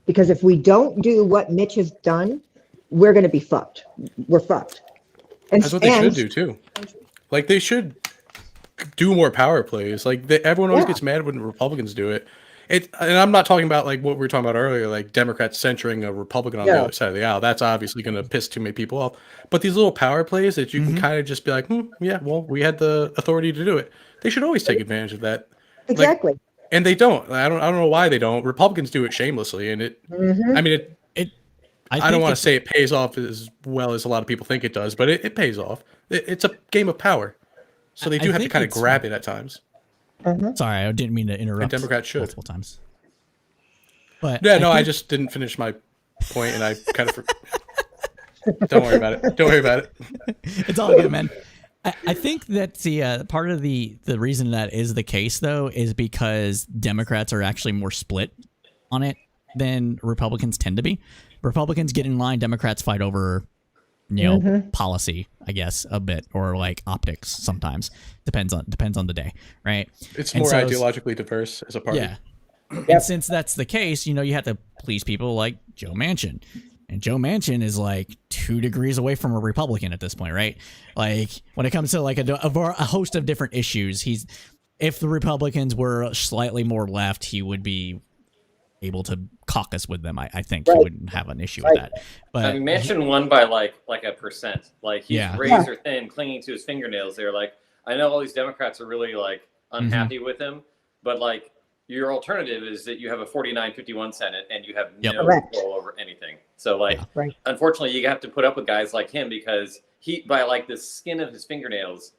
Because if we don't do what Mitch has done, we're going to be fucked. We're fucked. And that's what they should do too. Like they should do more power plays. Like everyone always gets mad when Republicans do it. And I'm not talking about like what we were talking about earlier, like Democrats censuring a Republican on the other side of the aisle. That's obviously going to piss too many people off. But these little power plays that you can kind of just be like, yeah, well, we had the authority to do it. They should always take advantage of that. Exactly. Like, and they don't. I don't know why they don't. Republicans do it shamelessly, and I mean, I don't want to say it pays off as well as a lot of people think it does, but it pays off. It's a game of power, so they do have to kind of grab it at times. Sorry, I didn't mean to interrupt. And Democrats should multiple times. But I just didn't finish my point, and I kind of. Don't worry about it. Don't worry about it. It's all good, man. I think that the part of the reason that is the case, though, is because Democrats are actually more split on it than Republicans tend to be. Republicans get in line, Democrats fight over, policy, I guess, a bit, or like optics sometimes. Depends on the day, right? It's more ideologically diverse as a party. Yeah. And since that's the case, you have to please people like Joe Manchin. And Joe Manchin is like 2 degrees away from a Republican at this point, right? Like when it comes to like a host of different issues, if the Republicans were slightly more left, he would be able to caucus with them. I think he wouldn't have an issue with that. But I mean, Manchin won by like 1%. Like he's razor thin, clinging to his fingernails. They're like, I know all these Democrats are really like unhappy with him, but like your alternative is that you have a 49-51 Senate and you have no control over anything. So like, unfortunately, you have to put up with guys like him because he, by like the skin of his fingernails,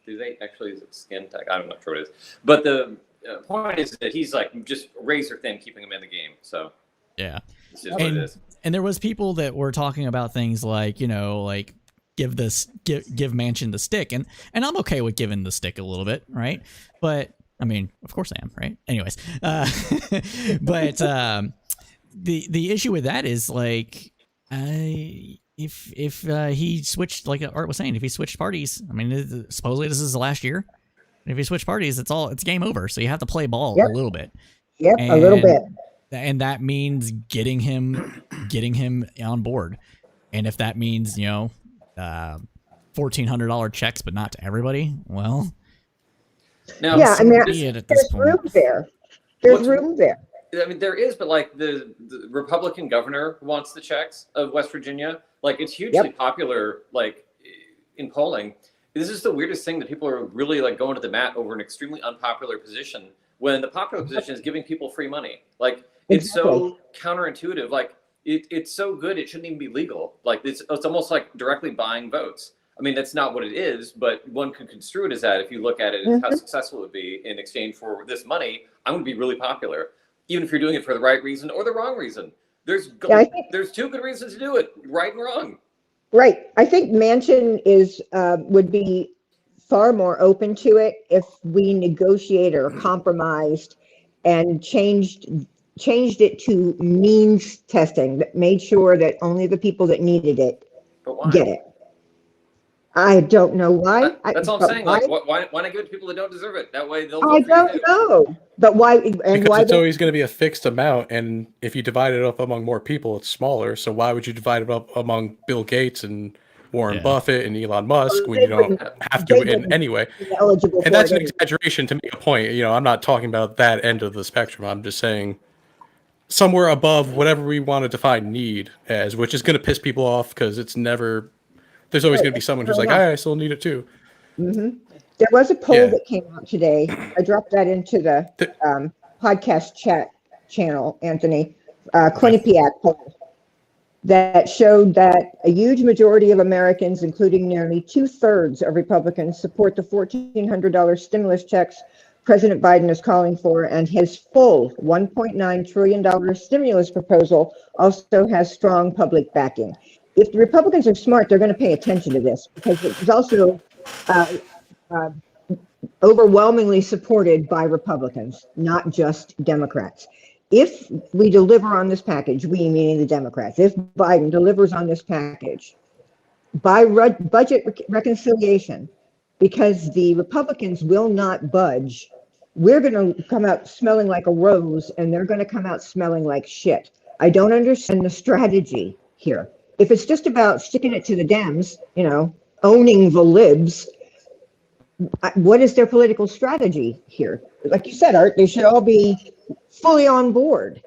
do they actually, is it skin tech? I'm not sure what it is. But the point is that he's like just razor thin, keeping him in the game. So yeah, this is what it is. And there was people that were talking about things like, like give Manchin the stick, and I'm okay with giving the stick a little bit, right? But I mean, of course I am, right? Anyways, but the issue with that is like, if he switched, like Art was saying, if he switched parties, I mean, supposedly this is the last year. If he switched parties, it's game over. So you have to play ball a little bit. Yep, a little bit. And that means getting him on board. And if that means $1,400 checks, but not to everybody, well. Now, I mean, there's room there. There's room there. I mean, there is, but like the Republican governor wants the checks of West Virginia. Like it's hugely popular, like in polling. This is the weirdest thing that people are really like going to the mat over an extremely unpopular position when the popular position is giving people free money. Like it's so counterintuitive. Like it's so good it shouldn't even be legal. Like it's almost like directly buying votes. I mean, that's not what it is, but one could construe it as that if you look at it as how successful it would be in exchange for this money. I'm going to be really popular, even if you're doing it for the right reason or the wrong reason. There's 2 good reasons to do it, right and wrong. Right. I think Manchin would be far more open to it if we negotiated or compromised and changed it to means testing that made sure that only the people that needed it get it. I don't know why. That's all I'm saying. Like, why not give it to people that don't deserve it? That way they'll. I don't know. But why? And because why it's always going to be a fixed amount, and if you divide it up among more people, it's smaller. So why would you divide it up among Bill Gates and Warren Buffett and Elon Musk when you don't have to in anyway? And that's an exaggeration to make a point. I'm not talking about that end of the spectrum. I'm just saying somewhere above whatever we want to define need as, which is going to piss people off because it's never. There's always going to be someone who's like, I still need it too. They There was a poll Yeah. that came out today. I dropped that into the podcast chat channel, Anthony. Quinnipiac poll that showed that a huge majority of Americans, including nearly 2/3 of Republicans, support the $1,400 stimulus checks President Biden is calling for, and his full $1.9 trillion stimulus proposal also has strong public backing. If the Republicans are smart, they're going to pay attention to this, because it's also overwhelmingly supported by Republicans, not just Democrats. If we deliver on this package, we meaning the Democrats, if Biden delivers on this package by budget reconciliation, because the Republicans will not budge, we're going to come out smelling like a rose, and they're going to come out smelling like shit. I don't understand the strategy here. If it's just about sticking it to the Dems, owning the libs, what is their political strategy here? Like you said, Art, they should all be fully on board.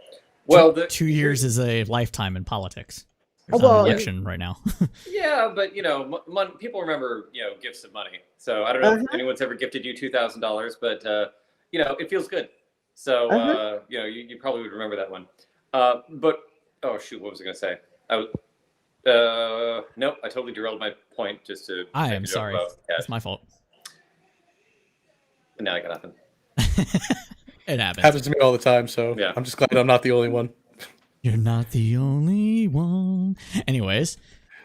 Well, 2 years is a lifetime in politics. There's Well, an election right now. yeah, but people remember gifts of money. So I don't know if anyone's ever gifted you $2,000, but it feels good. So you probably would remember that one. But oh shoot, what was I going to say? Nope, I totally derailed my point just to. I am sorry. It's my fault. And now I got nothing. It happens. Happens to me all the time, so Yeah. I'm just glad I'm not the only one. You're not the only one. Anyways,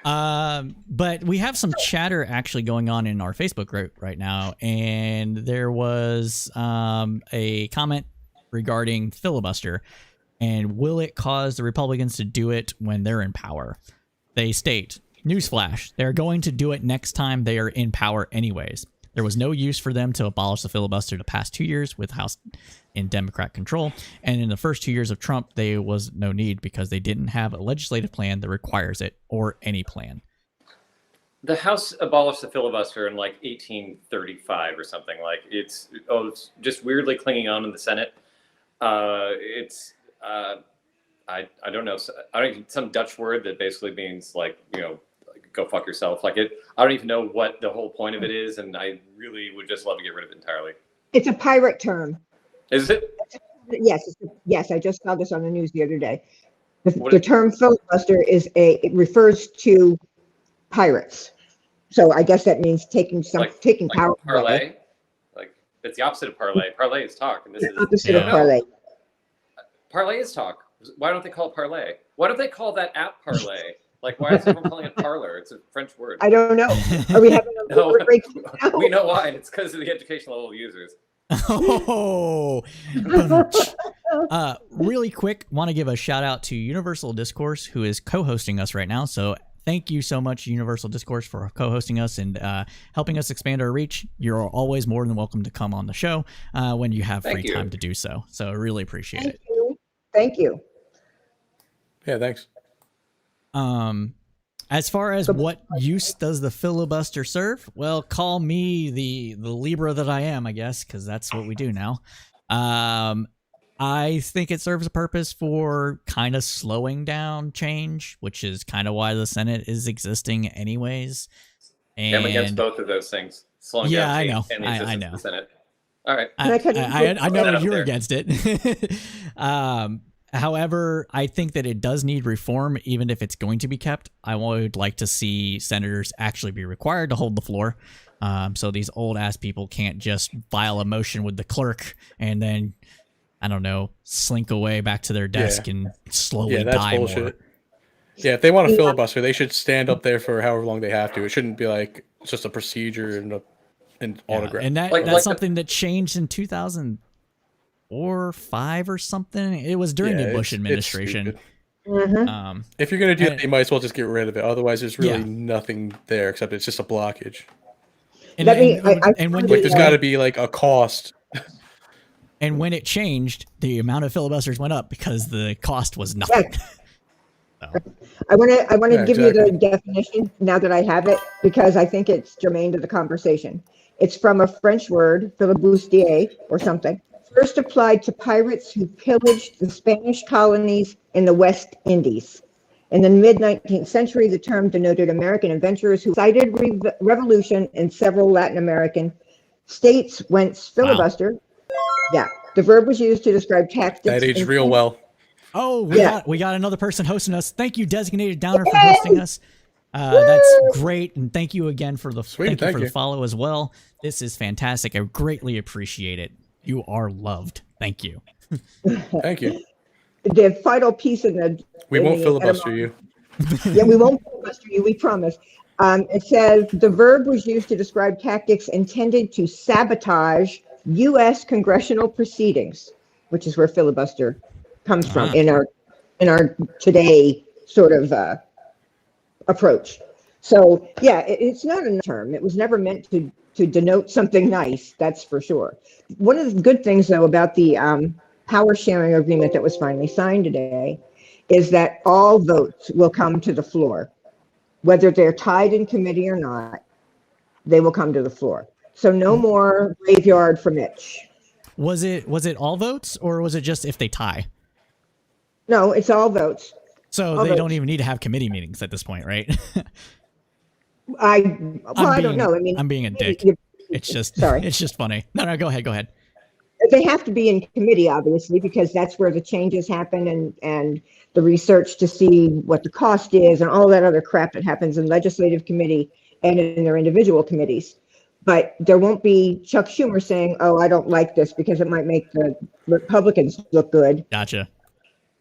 but we have some chatter actually going on in our Facebook group right now, and there was a comment regarding filibuster, and will it cause the Republicans to do it when they're in power? They state, newsflash, they're going to do it next time they are in power anyways. There was no use for them to abolish the filibuster the past 2 years with House in Democrat control. And in the first 2 years of Trump, there was no need because they didn't have a legislative plan that requires it or any plan. The House abolished the filibuster in like 1835 or something. Like it's just weirdly clinging on in the Senate. I don't know. Some Dutch word that basically means like go fuck yourself. Like I don't even know what the whole point of it is, and I really would just love to get rid of it entirely. It's a pirate term. Is it? Yes. I just saw this on the news the other day. The term filibuster refers to pirates. So I guess that means taking power. Parlay. Like it's the opposite of parlay. Parlay is talk, and this is the opposite of parlay. Parlay is talk. Why don't they call it parlay? Why don't they call that app parlay? Like, why is everyone calling it parlor? It's a French word. I don't know. Are we having a word break now? We know why. It's because of the educational level users. Oh, really quick, want to give a shout out to Universal Discourse, who is co-hosting us right now. So thank you so much, Universal Discourse, for co-hosting us and helping us expand our reach. You're always more than welcome to come on the show when you have free time to do so. So I really appreciate it. Thank you. Yeah, thanks. As far as what use does the filibuster serve? Well, call me the Libra that I am, I guess, because that's what we do now. I think it serves a purpose for kind of slowing down change, which is kind of why the Senate is existing anyways. And I'm against both of those things. Slowing down change and the existence of the Senate. All right. I know you're against it. However, I think that it does need reform, even if it's going to be kept. I would like to see senators actually be required to hold the floor. So these old ass people can't just file a motion with the clerk and then, I don't know, slink away back to their desk and slowly die bullshit. More. Yeah, if they want to filibuster, they should stand up there for however long they have to. It shouldn't be like just a procedure and autograph. And that's something that changed in 2004 or 5 or something. It was during the Bush administration. If you're going to do it, you might as well just get rid of it. Otherwise, there's really nothing there except it's just a blockage. And when there's got to be like a cost. And when it changed, the amount of filibusters went up because the cost was nothing. I want to give you the definition now that I have it, because I think it's germane to the conversation. It's from a French word, filibustier or something. First applied to pirates who pillaged the Spanish colonies in the West Indies. In the mid-19th century, the term denoted American adventurers who incited revolution in several Latin American States went filibuster. Yeah. The verb was used to describe tactics. That aged real well. Oh, Yeah. we got another person hosting us. Thank you, Designated Downer, for hosting us. That's great, and thank you again for the Sweet, thank you for the follow as well. This is fantastic. I greatly appreciate it. You are loved. Thank you. Thank you. The final piece of the. We won't filibuster you. Yeah, we won't filibuster you. We promise. It says the verb was used to describe tactics intended to sabotage U.S. congressional proceedings, which is where filibuster comes from in our today sort of approach. So yeah, it's not a term. It was never meant to denote something nice. That's for sure. One of the good things though about the power sharing agreement that was finally signed today is that all votes will come to the floor, whether they're tied in committee or not. They will come to the floor. So no more graveyard for Mitch. Was it all votes, or was it just if they tie? No, it's all votes. So all they votes. don't even need to have committee meetings at this point, right? I don't know. I mean, I'm being a dick. It's just sorry. It's just funny. No, go ahead. They have to be in committee, obviously, because that's where the changes happen and the research to see what the cost is and all that other crap that happens in legislative committee and in their individual committees. But there won't be Chuck Schumer saying, "Oh, I don't like this because it might make the Republicans look good." Gotcha.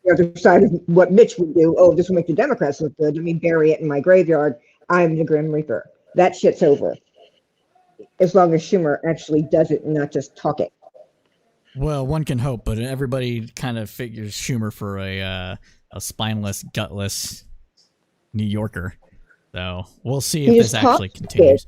The other side of what Mitch would do, "Oh, this will make the Democrats look good. Let me bury it in my graveyard. I'm the Grim Reaper." That shit's over. As long as Schumer actually does it and not just talk it. Well, one can hope, but everybody kind of figures Schumer for a spineless, gutless New Yorker. So we'll see if this actually continues.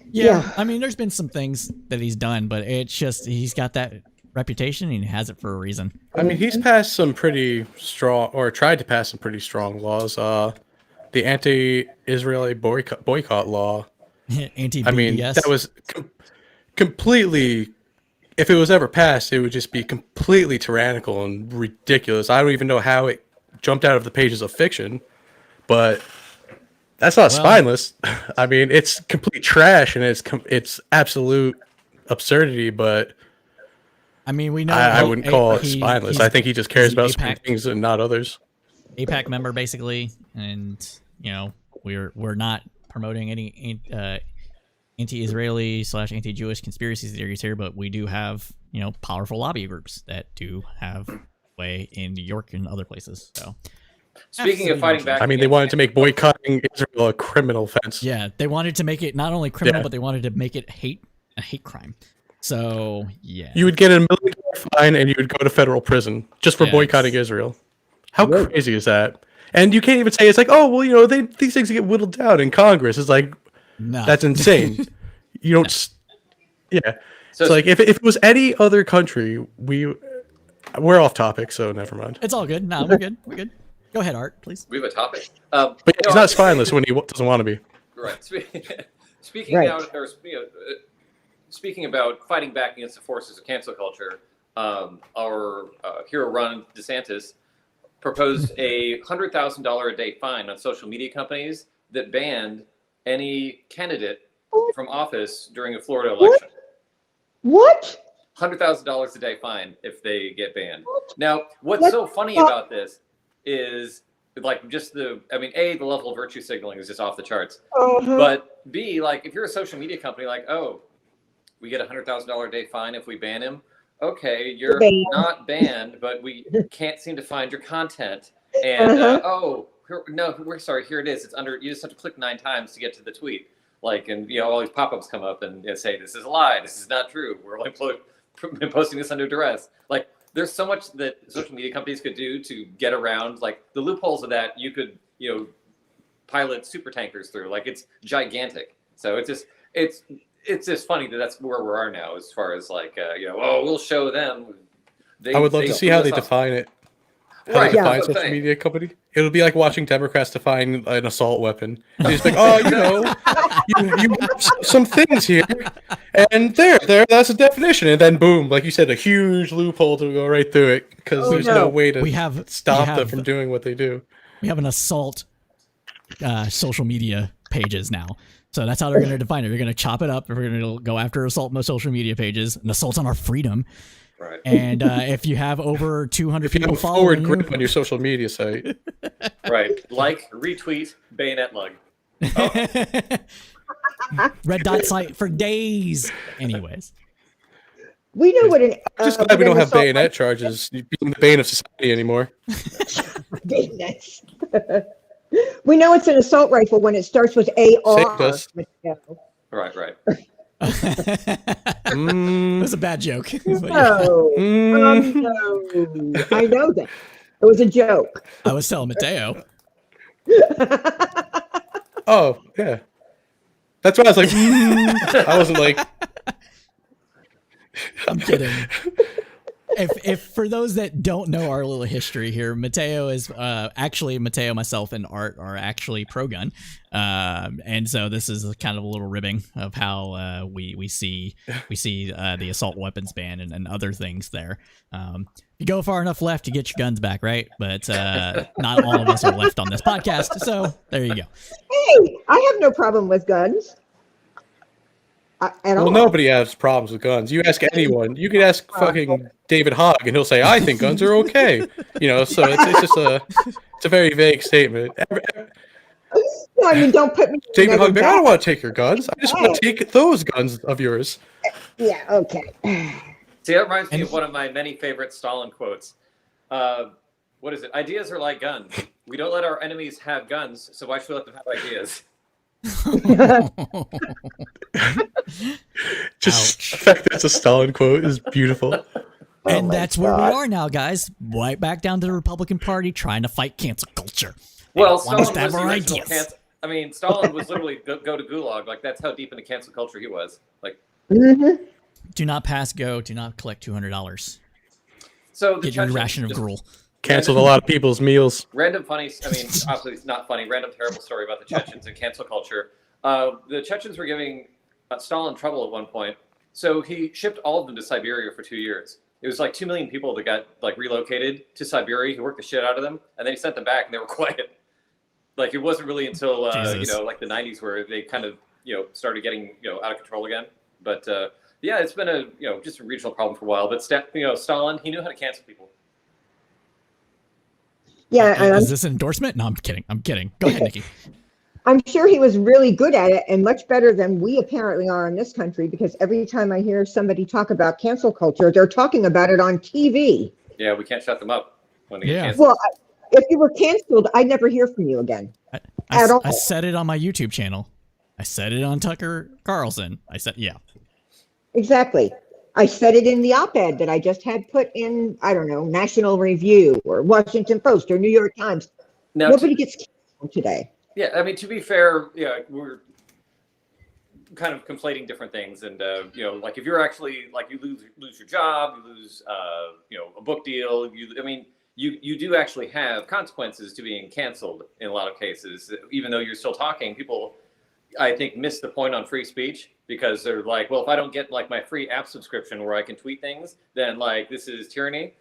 Yeah, I mean, there's been some things that he's done, but it's just he's got that reputation and he has it for a reason. I mean, he's passed some pretty strong, or tried to pass some pretty strong laws. The anti-Israeli boycott law. Anti-BDS. I mean, that was completely. If it was ever passed, it would just be completely tyrannical and ridiculous. I don't even know how it jumped out of the pages of fiction, but that's not spineless. I mean, it's complete trash and it's absolute absurdity. But I mean, we know I wouldn't call it spineless. I think he just cares about certain things and not others. AIPAC member, basically, and we're not promoting any anti-Israeli / anti-Jewish conspiracy theories here, but we do have powerful lobby groups that do have way in New York and other places. So, speaking of fighting back, I mean, they wanted to make boycotting Israel a criminal offense. Yeah, they wanted to make it not only criminal, but they wanted to make it a hate crime. So yeah, you would get $1 million fine and you would go to federal prison just for boycotting Israel. How crazy is that? And you can't even say it's like, oh well, these things get whittled down in Congress. It's like, no. That's insane. You don't. No. Yeah. So it's like if it was any other country, we're off topic, so never mind. It's all good. No, we're good. We're good. Go ahead, Art, please. We have a topic. But he's not spineless when he doesn't want to be. Right. Speaking about fighting back against the forces of cancel culture, our hero Ron DeSantis proposed a $100,000 a day fine on social media companies that banned any candidate from office during a Florida election. What? $100,000 a day fine if they get banned. Now, what's so funny about this is like just the level of virtue signaling is just off the charts. But B, like if you're a social media company, like, oh, we get $100,000 a day fine if we ban him. Okay, you're not banned, but we can't seem to find your content. And we're sorry. Here it is. It's under. You just have to click 9 times to get to the tweet. Like, and all these pop-ups come up and say this is a lie. This is not true. We're only posting this under duress. Like, there's so much that social media companies could do to get around. Like the loopholes of that, you could pilot super tankers through. Like it's gigantic. So it's just funny that that's where we are now, as far as like we'll show them. I would love to see how they define it. How they define social media company. It'll be like watching Democrats define an assault weapon. They just like, you have some things here, and there, that's a definition, and then boom, like you said, a huge loophole to go right through it because there's no way to stop them from doing what they do. We have an assault social media pages now. So that's how they're going to define it. They're going to chop it up. We're going to go after assault most social media pages and assault on our freedom. Right. And if you have over 200 If you people have a forward following grip on your social media site. Right. Like, retweet, bayonet lug. red dot site for days. Anyways. We know what an Just glad we don't have bayonet charges being the bane of society anymore. bayonets. We know it's an assault rifle when it starts with AR. Saved us. Right, right. It was a bad joke. But yeah. No, no, I know that. It was a joke. I was telling Mateo. Oh, yeah. That's why I was like, I wasn't like, I'm kidding. If for those that don't know our little history here, Mateo is actually Mateo, myself, and Art are actually pro-gun, and so this is kind of a little ribbing of how we see the assault weapons ban and other things there. You go far enough left, you get your guns back, right? But not all of us are left on this podcast, so there you go. Hey, I have no problem with guns. At all. well, nobody has problems with guns. You ask anyone. You could ask fucking David Hogg, and he'll say, "I think guns are okay." You know, so it's just a very vague statement. No, I mean, don't put me. David Hogg, I don't want to take your guns. I just want to take those guns of yours. Yeah. Okay. See, that reminds me of one of my many favorite Stalin quotes. What is it? Ideas are like guns. We don't let our enemies have guns, so why should we let them have ideas? Just the fact that's a Stalin quote is beautiful. And that's where we God. are now, guys. Right back down to the Republican Party trying to fight cancel culture. Well, Want us Stalin to have was the our original ideas. I mean, Stalin was literally go to Gulag. Like, that's how deep into cancel culture he was. Like, Mm-hmm. Do not pass go. Do not collect $200. so the Get your Chechens ration of just- gruel. Canceled a lot of people's meals. Random funny, I mean, obviously it's not funny, random terrible story about the Chechens and cancel culture. The Chechens were giving Stalin trouble at one point, so he shipped all of them to Siberia for 2 years. It was like 2 million people that got like relocated to Siberia. He worked the shit out of them, and then he sent them back, and they were quiet. Like, it wasn't really until Jesus. like the 90s where they kind of started getting out of control again. But yeah, it's been a just a regional problem for a while. But Stalin, he knew how to cancel people. Yeah, and Is this an endorsement? No, I'm kidding. I'm kidding. Go ahead, Nikki. I'm sure he was really good at it and much better than we apparently are in this country, because every time I hear somebody talk about cancel culture, they're talking about it on TV. Yeah, we can't shut them up when they get Yeah. canceled. Well, if you were canceled, I'd never hear from you again. At all. I said it on my YouTube channel. I said it on Tucker Carlson. I said, yeah. Exactly. I said it in the op-ed that I just had put in, I don't know, National Review or Washington Post or New York Times. Now, Nobody gets canceled today. yeah, I mean, to be fair, we're kind of conflating different things, and like if you're actually like you lose your job, you lose a book deal, you do actually have consequences to being canceled in a lot of cases. Even though you're still talking, people, I think, miss the point on free speech because they're like, well, if I don't get like my free app subscription where I can tweet things, then like this is tyranny,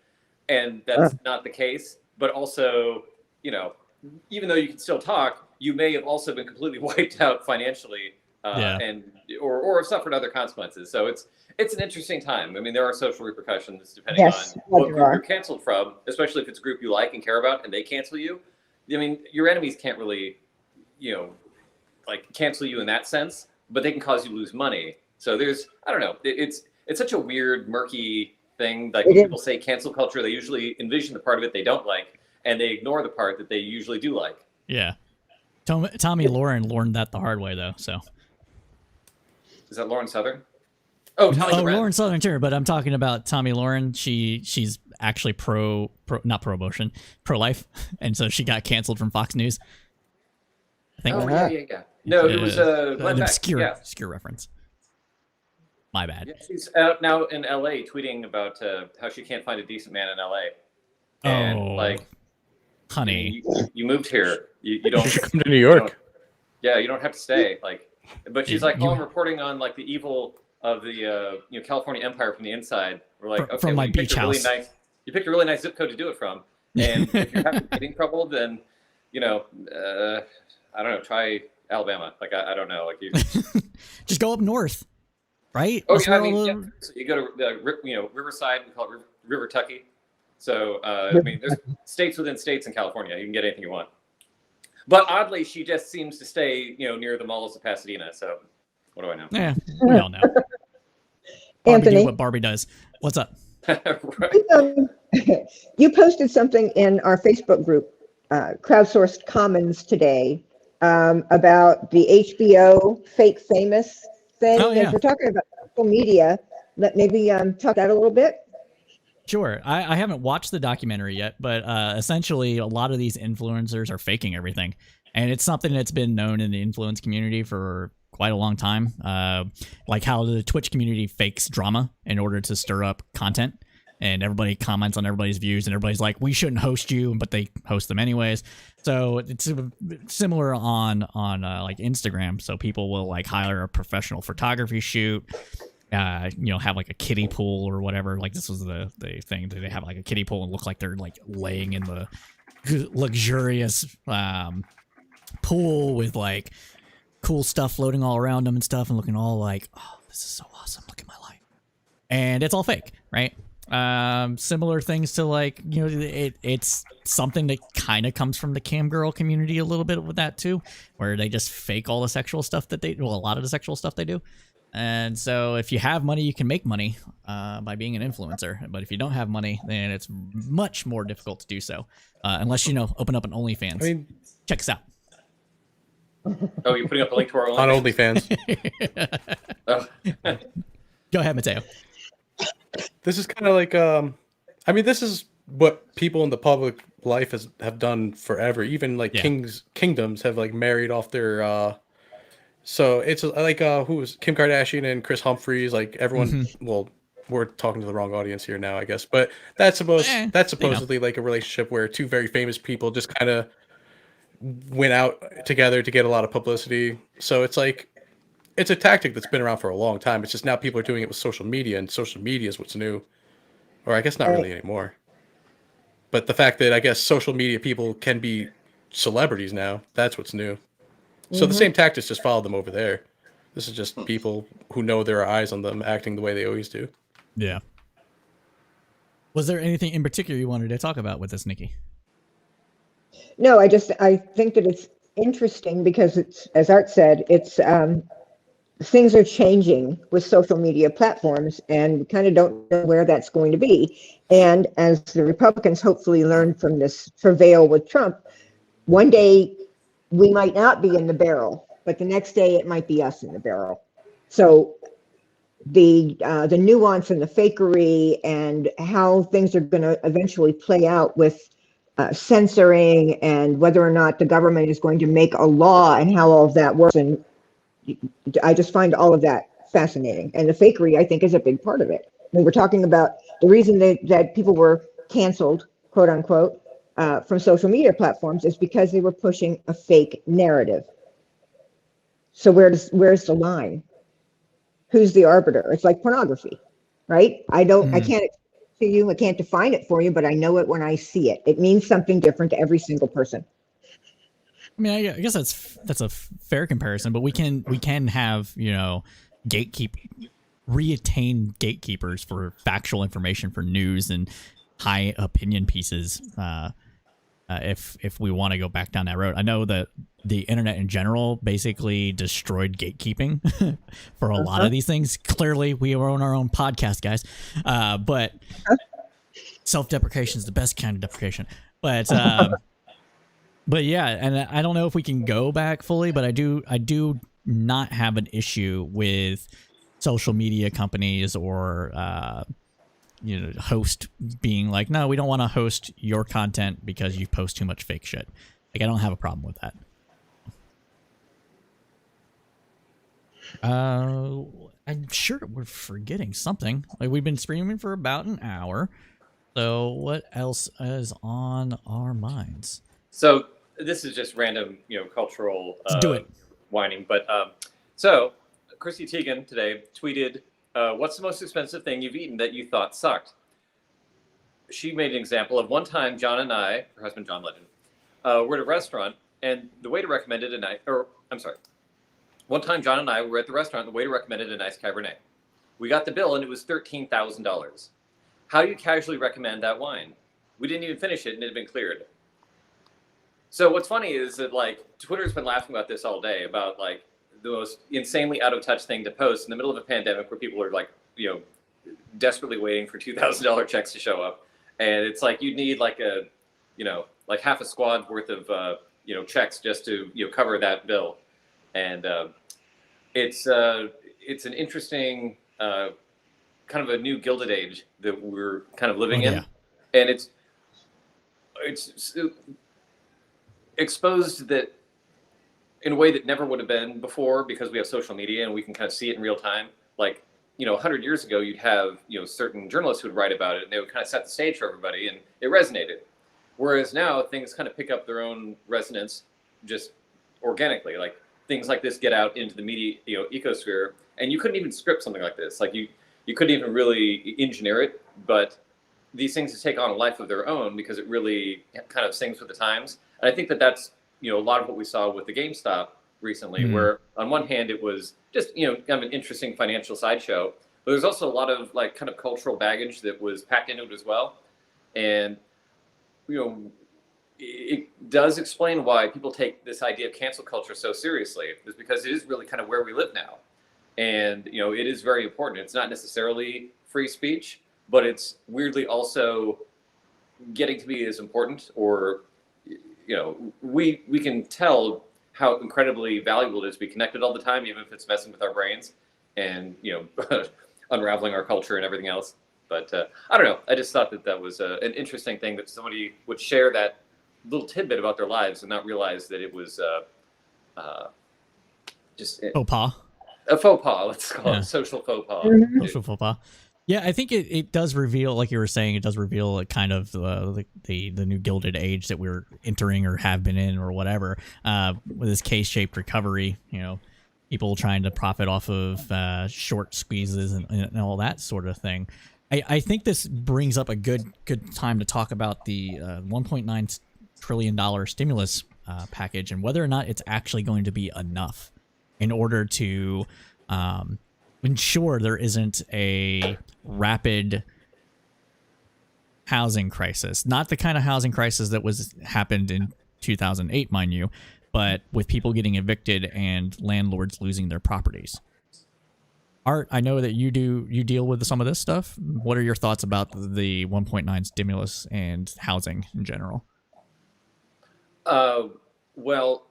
and that's not the case. But also, even though you can still talk, you may have also been completely wiped out financially, and or have suffered other consequences. So it's an interesting time. I mean, there are social repercussions depending on what group you're canceled from, especially if it's a group you like and care about, and they cancel you. I mean, your enemies can't really, like cancel you in that sense, but they can cause you to lose money. So there's, I don't know, it's such a weird, murky thing. Like when people say cancel culture, they usually envision the part of it they don't like, and they ignore the part that they usually do like. Yeah. Tommy Lauren learned that the hard way, though. So. Is that Lauren Southern? Oh, Lauren Southern too. But I'm talking about Tommy Lauren. She's actually not pro-abortion, pro-life, and so she got canceled from Fox News. I think. Oh yeah. No, it was an obscure reference. My bad. Yeah, she's out now in LA tweeting about how she can't find a decent man in LA. And honey, you moved here. You don't. You should come to New York. You don't have to stay. But she's like, I'm reporting on like the evil of the California empire from the inside. We're like, okay, from my beach house. You picked a really nice zip code to do it from, and if you're having getting trouble, then I don't know. Try Alabama. Like I don't know. Like you. Just go up north, right? Oh That's yeah, I where mean, all yeah. the- So you go to Riverside, we call it River Tucky. So I mean, there's states within states in California. You can get anything you want. But oddly, she just seems to stay, near the malls of Pasadena. So what do I know? Yeah, we all know. Barbie Anthony, do what Barbie does. What's up? Right. you posted something in our Facebook group, Crowdsourced Commons today, about the HBO fake famous thing. Oh, yeah. If we're talking about social media, maybe talk that a little bit. Sure. I haven't watched the documentary yet, but essentially a lot of these influencers are faking everything. And it's something that's been known in the influence community for quite a long time. Like how the Twitch community fakes drama in order to stir up content. And everybody comments on everybody's views and everybody's like, we shouldn't host you, but they host them anyways. So it's similar on like Instagram. So people will like hire a professional photography shoot, have like a kiddie pool or whatever. Like this was the thing that they have like a kiddie pool and look like they're like laying in the luxurious pool with like cool stuff floating all around them and stuff and looking all like, oh, this is so awesome. Look at my life. And it's all fake, right? Similar things to like, it's something that kind of comes from the cam girl community a little bit with that too, where they just fake all the sexual stuff that a lot of the sexual stuff they do. And so if you have money, you can make money by being an influencer. But if you don't have money, then it's much more difficult to do so. Unless, open up an OnlyFans. I mean, check us out. Oh, you're putting up a link to our on OnlyFans. Oh. Go ahead, Mateo. This is kind of like, this is what people in the public life have done forever. Even like kingdoms have like married off their. So it's like who was Kim Kardashian and Chris Humphries? Like everyone. Well, we're talking to the wrong audience here now, I guess. But that's supposedly like a relationship where two very famous people just kind of went out together to get a lot of publicity. So it's like. It's a tactic that's been around for a long time. It's just now people are doing it with social media, and social media is what's new. Or I guess not really anymore. But the fact that I guess social media people can be celebrities now, that's what's new. So the same tactics just followed them over there. This is just people who know there are eyes on them acting the way they always do. Yeah. Was there anything in particular you wanted to talk about with this, Nikki? No, I think that it's interesting because it's, as Art said, it's things are changing with social media platforms and we kind of don't know where that's going to be. And as the Republicans hopefully learn from this travail with Trump, one day we might not be in the barrel, but the next day it might be us in the barrel. So the nuance and the fakery and how things are going to eventually play out with censoring and whether or not the government is going to make a law and how all of that works. And I just find all of that fascinating. And the fakery, I think, is a big part of it. When we're talking about the reason that people were canceled, quote unquote, from social media platforms is because they were pushing a fake narrative. So where's the line? Who's the arbiter? It's like pornography, right? I can't to you, I can't define it for you, but I know it when I see it. It means something different to every single person. I mean, I guess that's a fair comparison, but we can have retain gatekeepers for factual information for news and high opinion pieces. If we want to go back down that road, I know that the internet in general basically destroyed gatekeeping for a lot of these things. Clearly, we own our own podcast, guys. But self-deprecation is the best kind of deprecation. But but yeah, and I don't know if we can go back fully, but I do not have an issue with social media companies or host being like, no, we don't want to host your content because you post too much fake shit. Like, I don't have a problem with that. I'm sure we're forgetting something. Like, we've been streaming for about an hour. So what else is on our minds? So this is just random, cultural Let's do it. whining. But so Chrissy Teigen today tweeted, what's the most expensive thing you've eaten that you thought sucked? She made an example of one time John and I, her husband John Legend, were at a restaurant and the waiter recommended I'm sorry. One time, John and I were at the restaurant, and the waiter recommended a nice Cabernet. We got the bill, and it was $13,000. How do you casually recommend that wine? We didn't even finish it, and it had been cleared. So what's funny is that, like, Twitter's been laughing about this all day, about, like, the most insanely out of touch thing to post in the middle of a pandemic where people are, like, you know, desperately waiting for $2,000 checks to show up. And it's like, you'd need like a, you know, like half a squad worth of, you know, checks just to, you know, cover that bill. And it's an interesting kind of a new Gilded Age that we're kind of living in. And it's exposed that in a way that never would have been before, because we have social media and we can kind of see it in real time. Like, you know, 100 years ago, you'd have, you know, certain journalists who would write about it, and they would kind of set the stage for everybody, and it resonated. Whereas now, things kind of pick up their own resonance just organically. Like, things like this get out into the media, you know, ecosphere, and you couldn't even script something like this. Like, you couldn't even really engineer it, but these things take on a life of their own because it really kind of sings with the times. And I think that that's, you know, a lot of what we saw with the GameStop recently, where on one hand it was just, you know, kind of an interesting financial sideshow, but there's also a lot of like kind of cultural baggage that was packed into it as well. And, you know, it does explain why people take this idea of cancel culture so seriously, is because it is really kind of where we live now. And, you know, it is very important. It's not necessarily free speech, but it's weirdly also getting to be as important, or, you know, we can tell how incredibly valuable it is to be connected all the time, even if it's messing with our brains and, you know, unraveling our culture and everything else. But I don't know. I just thought that that was an interesting thing, that somebody would share that little tidbit about their lives and not realize that it was just faux pas. A faux pas, let's call it, social faux pas. Social faux pas. Yeah, I think it does reveal, like you were saying, it does reveal a kind of the new Gilded Age that we're entering or have been in or whatever, with this K-shaped recovery, you know, people trying to profit off of short squeezes and all that sort of thing. I think this brings up a good time to talk about the $1.9 trillion stimulus package and whether or not it's actually going to be enough in order to ensure there isn't a rapid housing crisis. Not the kind of housing crisis that happened in 2008, mind you, but with people getting evicted and landlords losing their properties. Art, I know that you deal with some of this stuff. What are your thoughts about the 1.9 stimulus and housing in general? Well,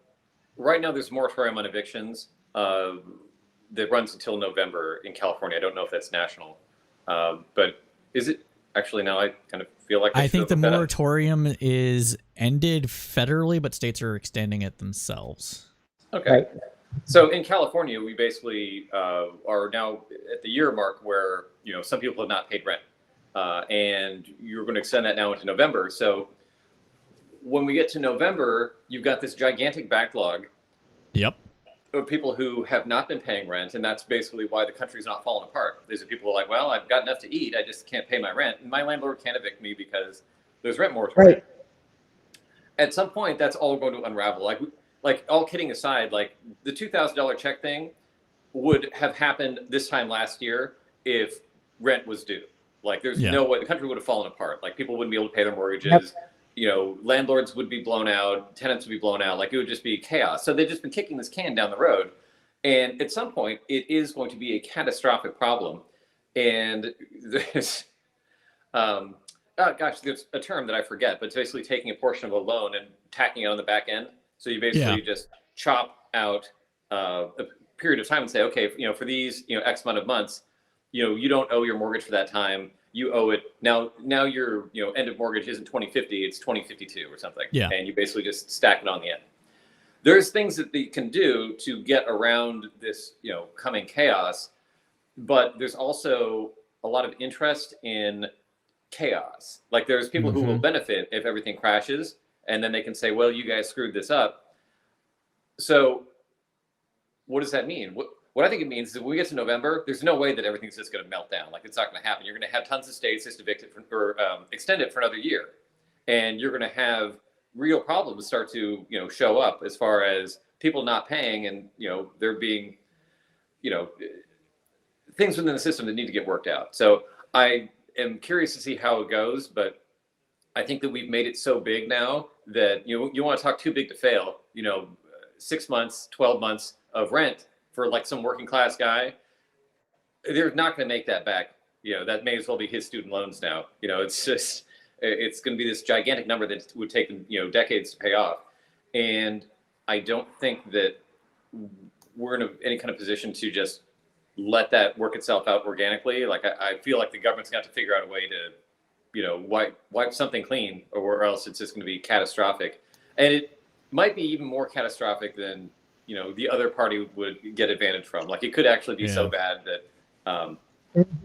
right now there's a moratorium on evictions that runs until November in California. I don't know if that's national, but is it actually now? I kind of feel like I think the moratorium is ended federally, but states are extending it themselves. Okay. Right. So in California, we basically are now at the year mark where, you know, some people have not paid rent, and you're going to extend that now into November. So when we get to November, you've got this gigantic backlog. Yep. Of people who have not been paying rent, and that's basically why the country's not falling apart. There's people who are like, well, I've got enough to eat, I just can't pay my rent, and my landlord can't evict me because there's rent moratorium. Right. At some point, that's all going to unravel. Like all kidding aside, like the $2,000 check thing would have happened this time last year if rent was due. Like there's no way the country would have fallen apart. Like people wouldn't be able to pay their mortgages. Yep. You know, landlords would be blown out, tenants would be blown out. Like it would just be chaos. So they've just been kicking this can down the road. And at some point, it is going to be a catastrophic problem. And there's, there's a term that I forget, but it's basically taking a portion of a loan and tacking it on the back end. So you basically just chop out a period of time and say, okay, you know, for these, you know, X amount of months, you know, you don't owe your mortgage for that time. You owe it now. Your, you know, end of mortgage isn't 2050; it's 2052 or something. Yeah. And you basically just stack it on the end. There's things that they can do to get around this, you know, coming chaos, but there's also a lot of interest in chaos. Like there's people who will benefit if everything crashes, and then they can say, well, you guys screwed this up. So what does that mean? What I think it means is when we get to November, there's no way that everything's just going to melt down. Like it's not going to happen. You're going to have tons of states just evict it or extend it for another year, and you're going to have real problems start to, you know, show up as far as people not paying, and there being things within the system that need to get worked out. So I am curious to see how it goes, but I think that we've made it so big now that you want to talk too big to fail. 6 months, 12 months of rent for like some working class guy, they're not going to make that back. That may as well be his student loans now. It's going to be this gigantic number that would take them decades to pay off. And I don't think that we're in any kind of position to just let that work itself out organically. Like I feel like the government's got to figure out a way to wipe something clean, or else it's just going to be catastrophic. And it might be even more catastrophic than the other party would get advantage from. Like it could actually be so bad that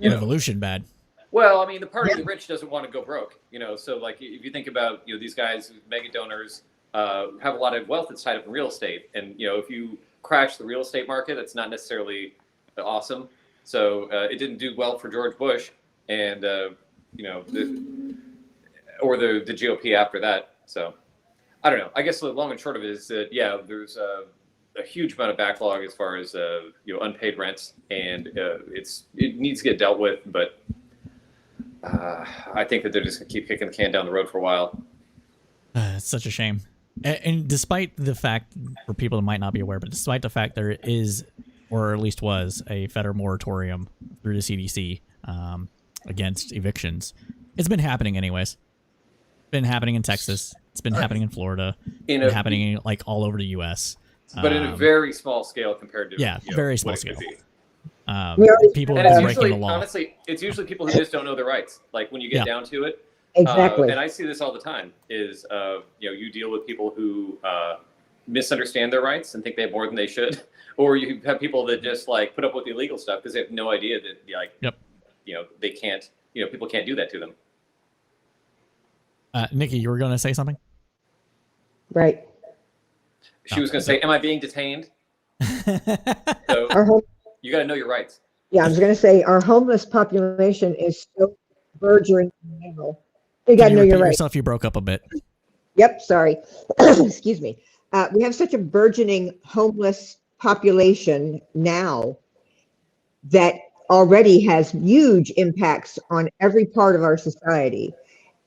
revolution bad. Well, I mean, the party of the rich doesn't want to go broke. So like if you think about these guys, mega donors, have a lot of wealth that's tied up in real estate, and if you crash the real estate market, that's not necessarily awesome. So it didn't do well for George Bush, and the GOP after that. So I don't know. I guess the long and short of it is that there's a huge amount of backlog as far as unpaid rents, and it needs to get dealt with. But I think that they're just gonna keep kicking the can down the road for a while. It's such a shame. And despite the fact, for people that might not be aware, but despite the fact there is, or at least was, a federal moratorium through the CDC against evictions, it's been happening anyways. Been happening in Texas. It's been happening in Florida. Been happening like all over the U.S. But in a very small scale compared to very small scale. People and are it's breaking the law. Honestly, it's usually people who just don't know their rights. Like when you get down to it. Exactly. And I see this all the time is, you deal with people who misunderstand their rights and think they have more than they should. Or you have people that just like put up with the illegal stuff because they have no idea that they can't, people can't do that to them. Nikki, you were going to say something? Right. She was going to say, am I being detained? So you got to know your rights. Yeah, I was going to say our homeless population is so burgeoning now. You got to know your rights. Yourself, you broke up a bit. Yep, sorry. Excuse me. We have such a burgeoning homeless population now that already has huge impacts on every part of our society.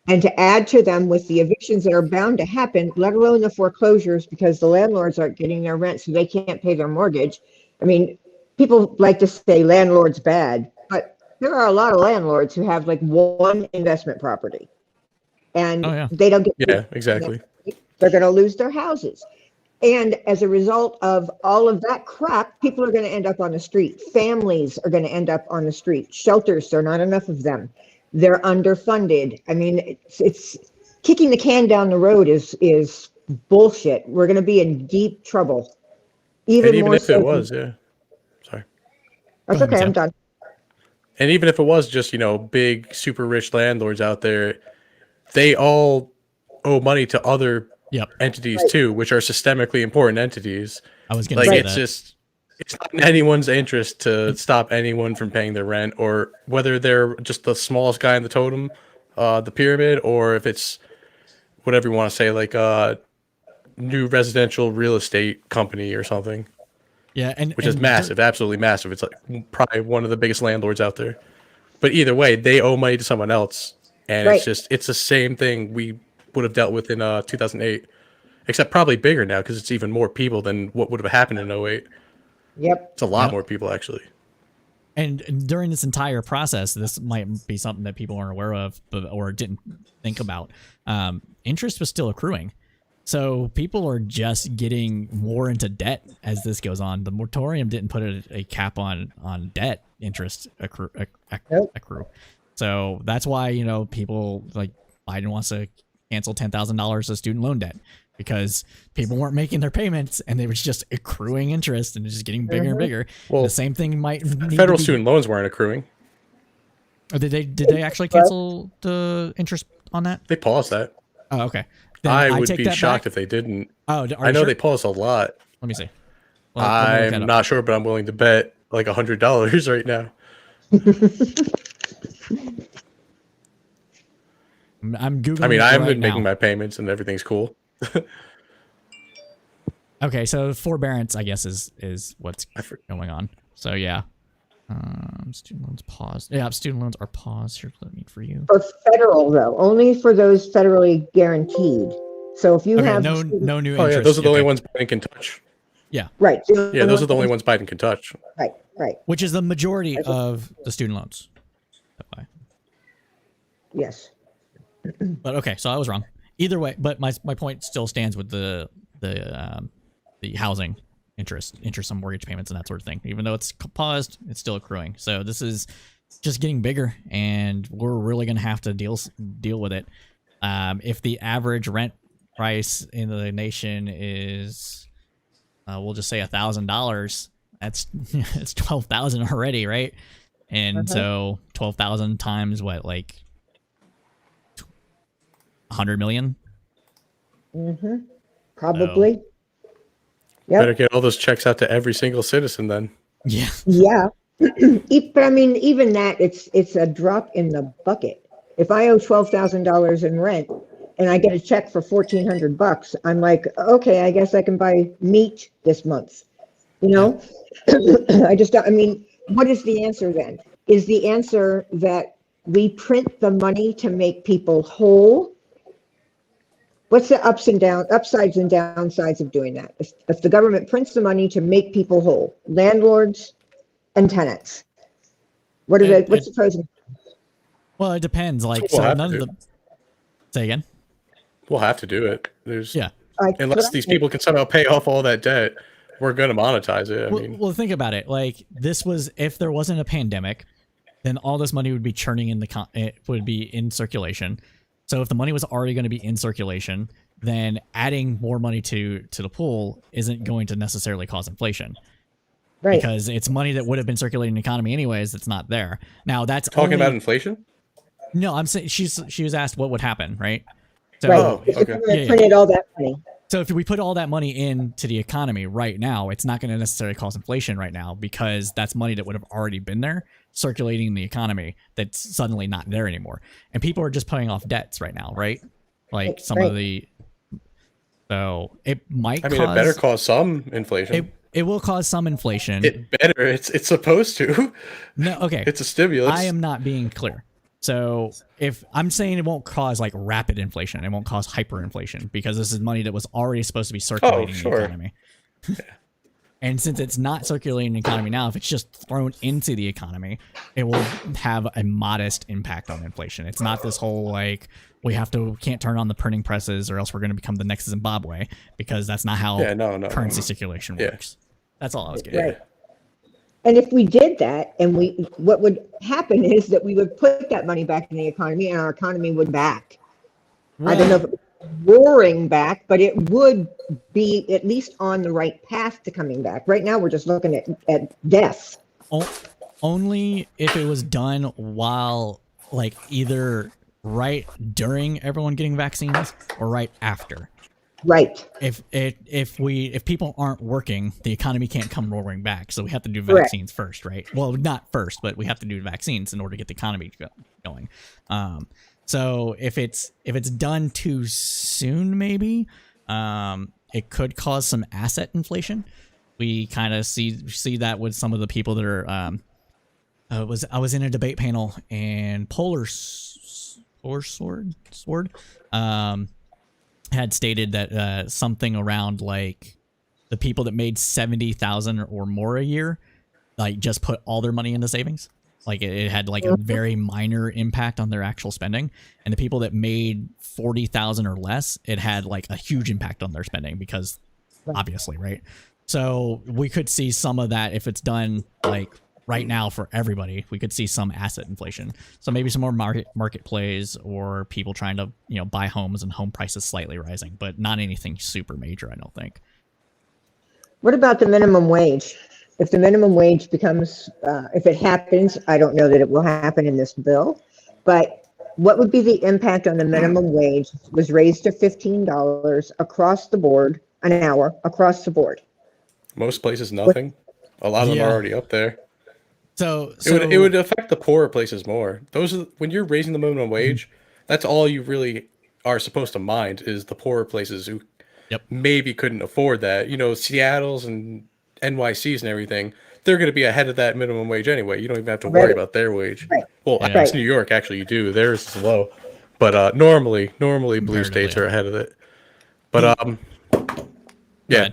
And to add to them with the evictions that are bound to happen, let alone the foreclosures, because the landlords aren't getting their rent, so they can't pay their mortgage. I mean, people like to say landlord's bad, but there are a lot of landlords who have like one investment property. And they don't get exactly. They're going to lose their houses. And as a result of all of that crap, people are going to end up on the street. Families are going to end up on the street. Shelters, there are not enough of them. They're underfunded. I mean, it's kicking the can down the road is bullshit. We're going to be in deep trouble. Even if so it was, Sorry. That's okay, I'm done. And even if it was just, big, super rich landlords out there, they all owe money to other entities too, which are systemically important entities. I was going to say that. It's not in anyone's interest to stop anyone from paying their rent, or whether they're just the smallest guy in the totem, the pyramid, or if it's whatever you want to say, like a new residential real estate company or something. Yeah, which is massive, absolutely massive. It's like probably one of the biggest landlords out there. But either way, they owe money to someone else, and it's the same thing we would have dealt with in 2008, except probably bigger now because it's even more people than what would have happened in 08. Yep. It's a lot more people, actually. And during this entire process, this might be something that people aren't aware of or didn't think about. Interest was still accruing. So people are just getting more into debt as this goes on. The moratorium didn't put a cap on debt interest accrue. So that's why, people like Biden wants to cancel $10,000 of student loan debt, because people weren't making their payments and they was just accruing interest and just getting bigger and bigger. Well, the same thing might federal student loans weren't accruing. Or did they actually cancel the interest on that? They paused that. Oh, okay. Then I would be shocked if they didn't. Oh, I know they paused a lot. Let me see. I'm not sure, but I'm willing to bet like $100 right now. I'm Googling. I mean, I've been making my payments and everything's cool. Okay, so forbearance, I guess, is what's going on. So yeah, student loans paused. Yeah, student loans are paused. Here's what I need for you. For federal though, only for those federally guaranteed. So if you Okay, have no new interest. Oh yeah, those are the only okay. ones Biden can touch. Yeah, right, Yeah, those are the only ones Biden can touch. Right. which is the majority of the student loans. Yes. But okay, so I was wrong. Either way, but my point still stands with the housing interest on mortgage payments and that sort of thing. Even though it's paused, it's still accruing. So this is just getting bigger, and we're really going to have to deal with it. If the average rent price in the nation is, we'll just say $1,000, that's it's 12,000 already, right? And so 12,000 times what, like 100 million? Probably. So, Yep. Better get all those checks out to every single citizen then. yeah. Yeah. But I mean, even that, it's a drop in the bucket. If I owe $12,000 in rent and I get a check for $1,400, I'm like, okay, I guess I can buy meat this month. You know, I mean, what is the answer then? Is the answer that we print the money to make people whole? What's the upsides and downsides of doing that? If the government prints the money to make people whole, landlords and tenants, what's the pros and cons? Well, it depends. Like, We'll so have none to of the. Say again. We'll have to do it. There's unless these people people can somehow pay off all that debt, we're going to monetize it. I mean, Well, think about it. Like, this was, if there wasn't a pandemic, then all this money would be churning in it would be in circulation. So if the money was already going to be in circulation, then adding more money to the pool isn't going to necessarily cause inflation. Right. Because it's money that would have been circulating in the economy anyways that's not there. Now that's talking about inflation? No, I'm saying she was asked what would happen, right? So, right. If the government printed all that money. So if we put all that money into the economy right now, it's not going to necessarily cause inflation right now because that's money that would have already been there circulating in the economy that's suddenly not there anymore. And people are just paying off debts right now, right? Like some of the... So it might it better cause some inflation. It will cause some inflation. It better. It's supposed to. No, okay. It's a stimulus. I am not being clear. So if I'm saying it won't cause like rapid inflation, it won't cause hyperinflation because this is money that was already supposed to be circulating in the economy. And since it's not circulating in the economy now, if it's just thrown into the economy, it will have a modest impact on inflation. It's not this whole like can't turn on the printing presses or else we're going to become the next Zimbabwe because that's not how currency circulation works. That's all I was getting. Right. And if we did that, and what would happen is that we would put that money back in the economy, and our economy would back. I don't know if it was roaring back, but it would be at least on the right path to coming back. Right now, we're just looking at death. Only if it was done while, like, either right during everyone getting vaccines or right after. Right. If people aren't working, the economy can't come roaring back. So we have to do vaccines first, right? Well, not first, but we have to do vaccines in order to get the economy going. So if it's done too soon, maybe it could cause some asset inflation. We kind of see that with some of the people that are. I was in a debate panel and Polar Sword had stated that something around like the people that made 70,000 or more a year, like just put all their money into savings. Like it had like a very minor impact on their actual spending. And the people that made 40,000 or less, it had like a huge impact on their spending because obviously, right? So we could see some of that if it's done like right now for everybody. We could see some asset inflation. So maybe some more market plays or people trying to, buy homes and home prices slightly rising, but not anything super major, I don't think. What about the minimum wage? If the minimum wage becomes, if it happens, I don't know that it will happen in this bill, but what would be the impact on the minimum wage was raised to $15 across the board, an hour across the board? Most places, nothing. A lot of them are already up there. So it would affect the poorer places more. When you're raising the minimum wage, that's all you really are supposed to mind is the poorer places who maybe couldn't afford that. Seattle's and NYC's and everything, they're going to be ahead of that minimum wage anyway. You don't even have to worry about their wage. Right. Well, Yeah. it's New York, actually, you do. Theirs is low. But normally blue states are ahead of it. But yeah.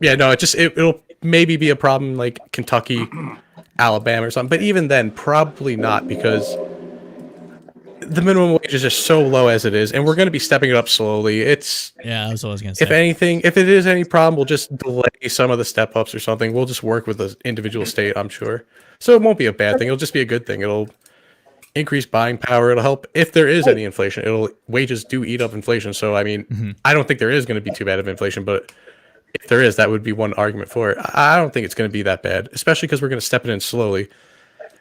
Yeah, no, it'll maybe be a problem like Kentucky, Alabama or something. But even then, probably not, because the minimum wage is just so low as it is, and we're going to be stepping it up slowly. That's what I was going to say. If anything, if it is any problem, we'll just delay some of the step ups or something. We'll just work with the individual state, I'm sure. So it won't be a bad thing. It'll just be a good thing. It'll increase buying power. It'll help if there is any inflation. Wages do eat up inflation. So I mean, I don't think there is going to be too bad of inflation, but if there is, that would be one argument for it. I don't think it's going to be that bad, especially because we're going to step it in slowly.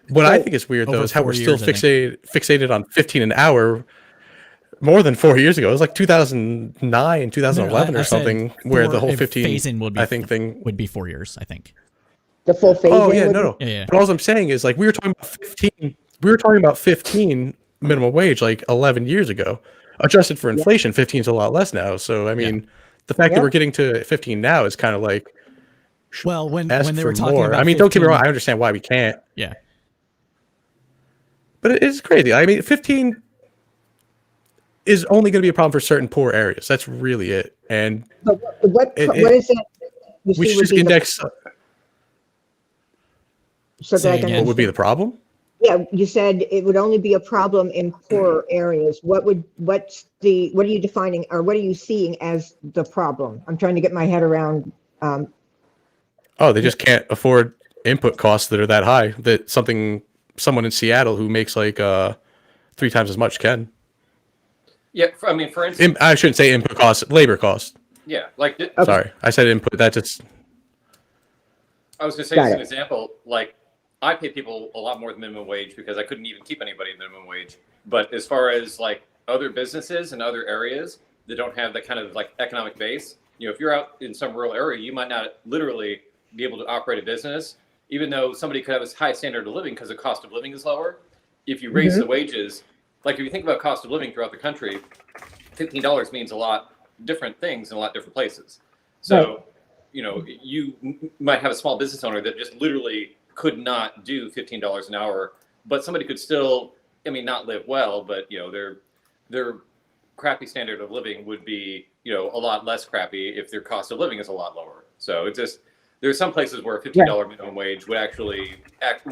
What I think is weird, though, is how we're still fixated on 15 an hour more than 4 years ago. It was like 2009, 2011 or something, where the whole 15 phase-in would be, thing would be 4 years, I think. The full phase-in? Oh, yeah, no. Yeah. But all I'm saying is, like, we were talking about 15 minimum wage like 11 years ago. Adjusted for inflation, 15 is a lot less now. So, I mean, the fact that we're getting to 15 now is kind of like, well, when they were talking more. about I mean, 15, don't get me wrong. I understand why we can't. Yeah. But it's crazy. I mean, 15 is only going to be a problem for certain poor areas. That's really it. And what is it? We should just index. So that what would be the problem? Yeah, you said it would only be a problem in poorer areas. What are you defining, or what are you seeing as the problem? I'm trying to get my head around. They just can't afford input costs that are that high. That someone in Seattle who makes like 3 times as much can. Yeah, I mean, for instance, I shouldn't say input costs, labor costs. Yeah, like sorry, I said input. That just. I was going to say as an example, like I pay people a lot more than minimum wage because I couldn't even keep anybody at minimum wage. But as far as like other businesses and other areas that don't have that kind of like economic base, if you're out in some rural area, you might not literally be able to operate a business, even though somebody could have a high standard of living because the cost of living is lower. If you raise the wages, like if you think about cost of living throughout the country, $15 means a lot different things in a lot different places. So, you might have a small business owner that just literally could not do $15 an hour, but somebody could still, not live well, but their crappy standard of living would be, a lot less crappy if their cost of living is a lot lower. So it's just, there's some places where a $15 minimum wage would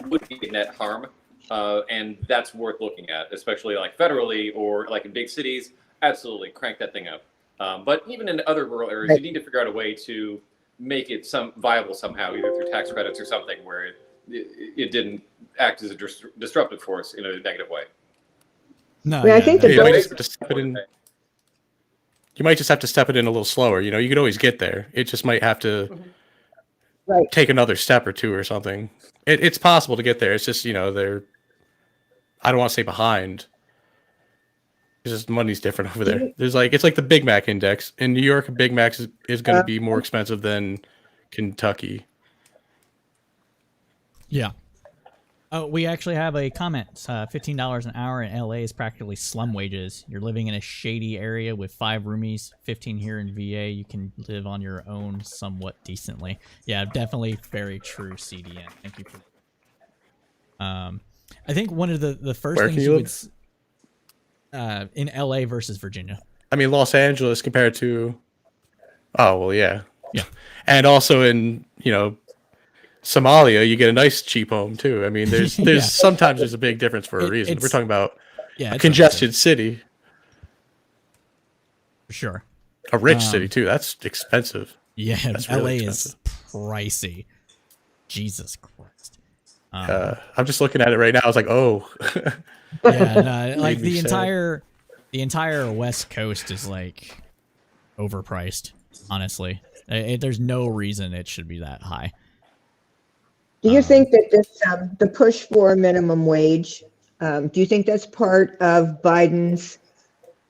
would be a net harm. And that's worth looking at, especially like federally or like in big cities. Absolutely crank that thing up. But even in other rural areas, you need to figure out a way to make it viable somehow, either through tax credits or something where it didn't act as a disruptive force in a negative way. No, I think you might just have to step it in a little slower. You could always get there. It just might have to take another step or two or something. It's possible to get there. It's just, they're, I don't want to say behind. It's just money's different over there. It's like the Big Mac index. In New York, a Big Mac is going to be more expensive than Kentucky. Yeah. Oh, we actually have a comment. $15 an hour in LA is practically slum wages. You're living in a shady area with 5 roomies, 15 here in VA. You can live on your own somewhat decently. Yeah, definitely very true, CDN. Thank you for I think one of the first things you would in LA versus Virginia. I mean, Los Angeles compared to yeah. And also in, Somalia, you get a nice cheap home too. I mean, there's sometimes there's a big difference for a reason. We're talking about a congested city. For sure. A rich city too. That's expensive. Yeah, that's LA really is pricey. Jesus Christ. I'm just looking at it right now. I was like, oh. Yeah, no, like the entire West Coast is like overpriced. Honestly, there's no reason it should be that high. Do you think that this the push for a minimum wage? Do you think that's part of Biden's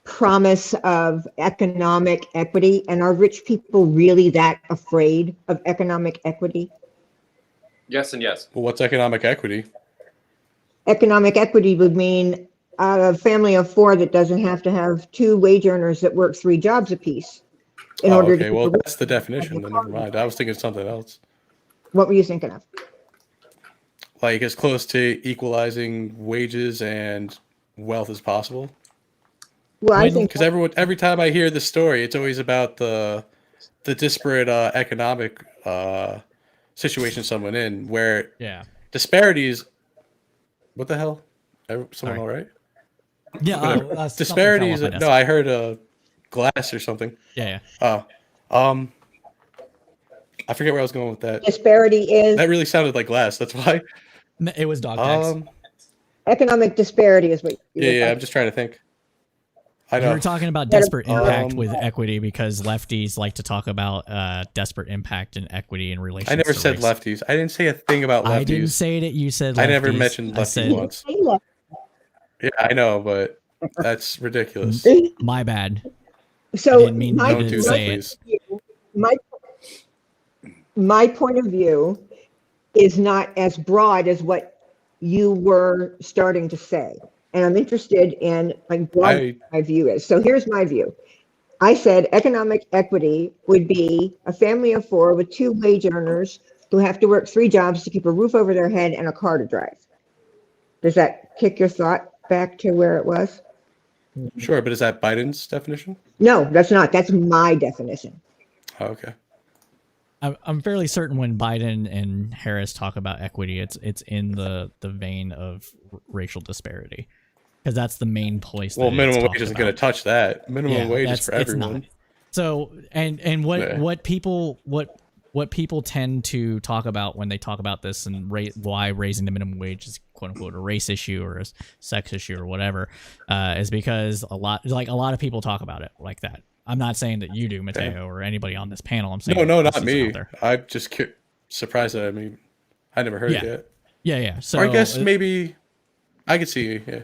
promise of economic equity? And are rich people really that afraid of economic equity? Yes and yes. Well, what's economic equity? Economic equity would mean a family of 4 that doesn't have to have 2 wage earners that work 3 jobs apiece in Oh, order okay. to. Well, that's the definition. Then never mind. I was thinking something else. What were you thinking of? Like as close to equalizing wages and wealth as possible. Well, I think Because every time I hear this story, it's always about the disparate economic situation someone in, where Yeah. disparities. What the hell? Someone all right? Yeah. Disparities. No, I heard glass or something. Yeah. Oh, I forget where I was going with that. disparity is That really sounded like glass. That's why. It was dog tags. economic disparity is what Yeah. I'm just trying to think. I You know. were talking about desperate impact Um, with equity because lefties like to talk about desperate impact and equity in relation. I never to said race. lefties. I didn't say a thing about lefties. I didn't say that. You said lefties. I never mentioned I lefties said, once. Yeah, I know, but that's ridiculous. my bad. I So didn't mean my, you Don't do didn't that, say it. please. my point of view is not as broad as what you were starting to say. And I'm interested in like what my view is. So here's my view. I said economic equity would be a family of 4 with 2 wage earners who have to work 3 jobs to keep a roof over their head and a car to drive. Does that kick your thought back to where it was? Sure, but is that Biden's definition? No, that's not. That's my definition. Oh, okay. I'm fairly certain when Biden and Harris talk about equity, it's in the vein of racial disparity, because that's the main place. Well, that minimum it's wage isn't talked going about. to touch that. Minimum wage is for it's everyone. not. So and what Yeah. what people tend to talk about when they talk about this and why raising the minimum wage is quote unquote a race issue or a sex issue or whatever is because a lot of people talk about it like that. I'm not saying that you do, Mateo, or anybody on this panel. I'm saying No, this not is me. out there. I'm just surprised that I never heard it yet. Yeah. So Or I guess maybe I could see. Yeah,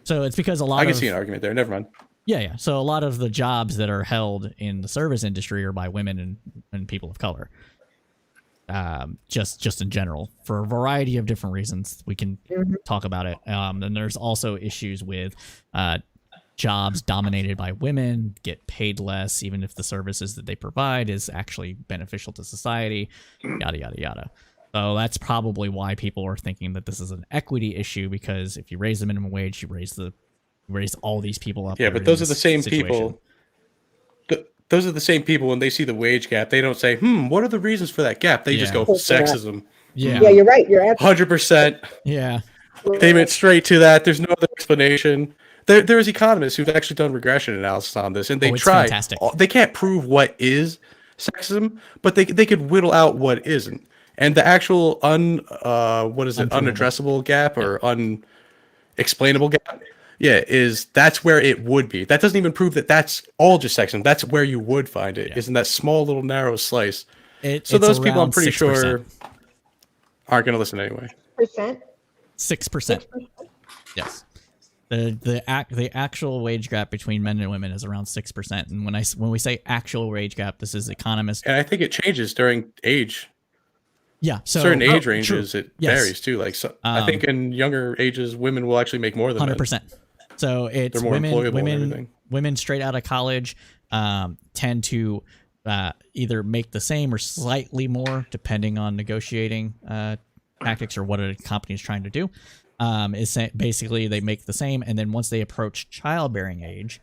so it's because a lot I of could see an argument there. Never mind. Yeah. So a lot of the jobs that are held in the service industry are by women and people of color. Just in general, for a variety of different reasons, we can talk about it. And there's also issues with jobs dominated by women get paid less, even if the services that they provide is actually beneficial to society. Yada yada yada. So that's probably why people are thinking that this is an equity issue, because if you raise the minimum wage, you raise all these people up. Yeah, but those are the same people. Those are the same people when they see the wage gap. They don't say, what are the reasons for that gap? They just go, sexism. Yeah, you're right. You're absolutely 100%. Yeah. They went straight to that. There's no other explanation. There's economists who've actually done regression analysis on this, and they try. Fantastic. They can't prove what is sexism, but they could whittle out what isn't. And the actual unaddressable gap or unexplainable gap, that's where it would be. That doesn't even prove that that's all just sexism. That's where you would find it, is in that small little narrow slice. So those people, I'm pretty 6%. sure, aren't going to listen anyway. 6%. Yes. The actual wage gap between men and women is around 6%. And when we say actual wage gap, this is economists. And I think it changes during age. Yeah, so certain age ranges, it varies too. Like I think in younger ages, women will actually make more than 100%. Men. So it's women straight out of college tend to either make the same or slightly more, depending on negotiating tactics or what a company is trying to do. Is basically they make the same, and then once they approach childbearing age,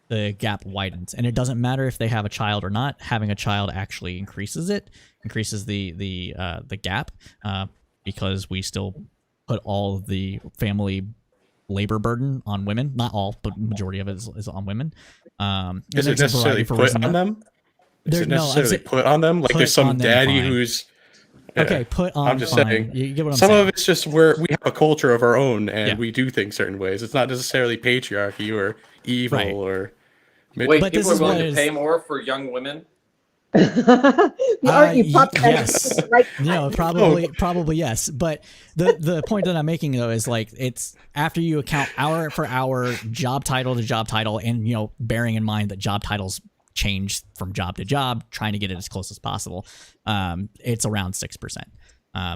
the gap widens. And it doesn't matter if they have a child or not. Having a child actually increases the gap, because we still put all of the family labor burden on women. Not all, but majority of it is on women. Is it necessarily put on them? Is it necessarily put on them? Like there's some daddy who's... Okay, put on. I'm just fine. saying. You get what I'm some saying. of it's just where we have a culture of our own, and we do things certain ways. It's not necessarily patriarchy or evil or. Wait, but people are willing to pay more for young women? Yes. No, probably yes. But the point that I'm making though is like it's after you account hour for hour, job title to job title, and bearing in mind that job titles change from job to job, trying to get it as close as possible. It's around 6%.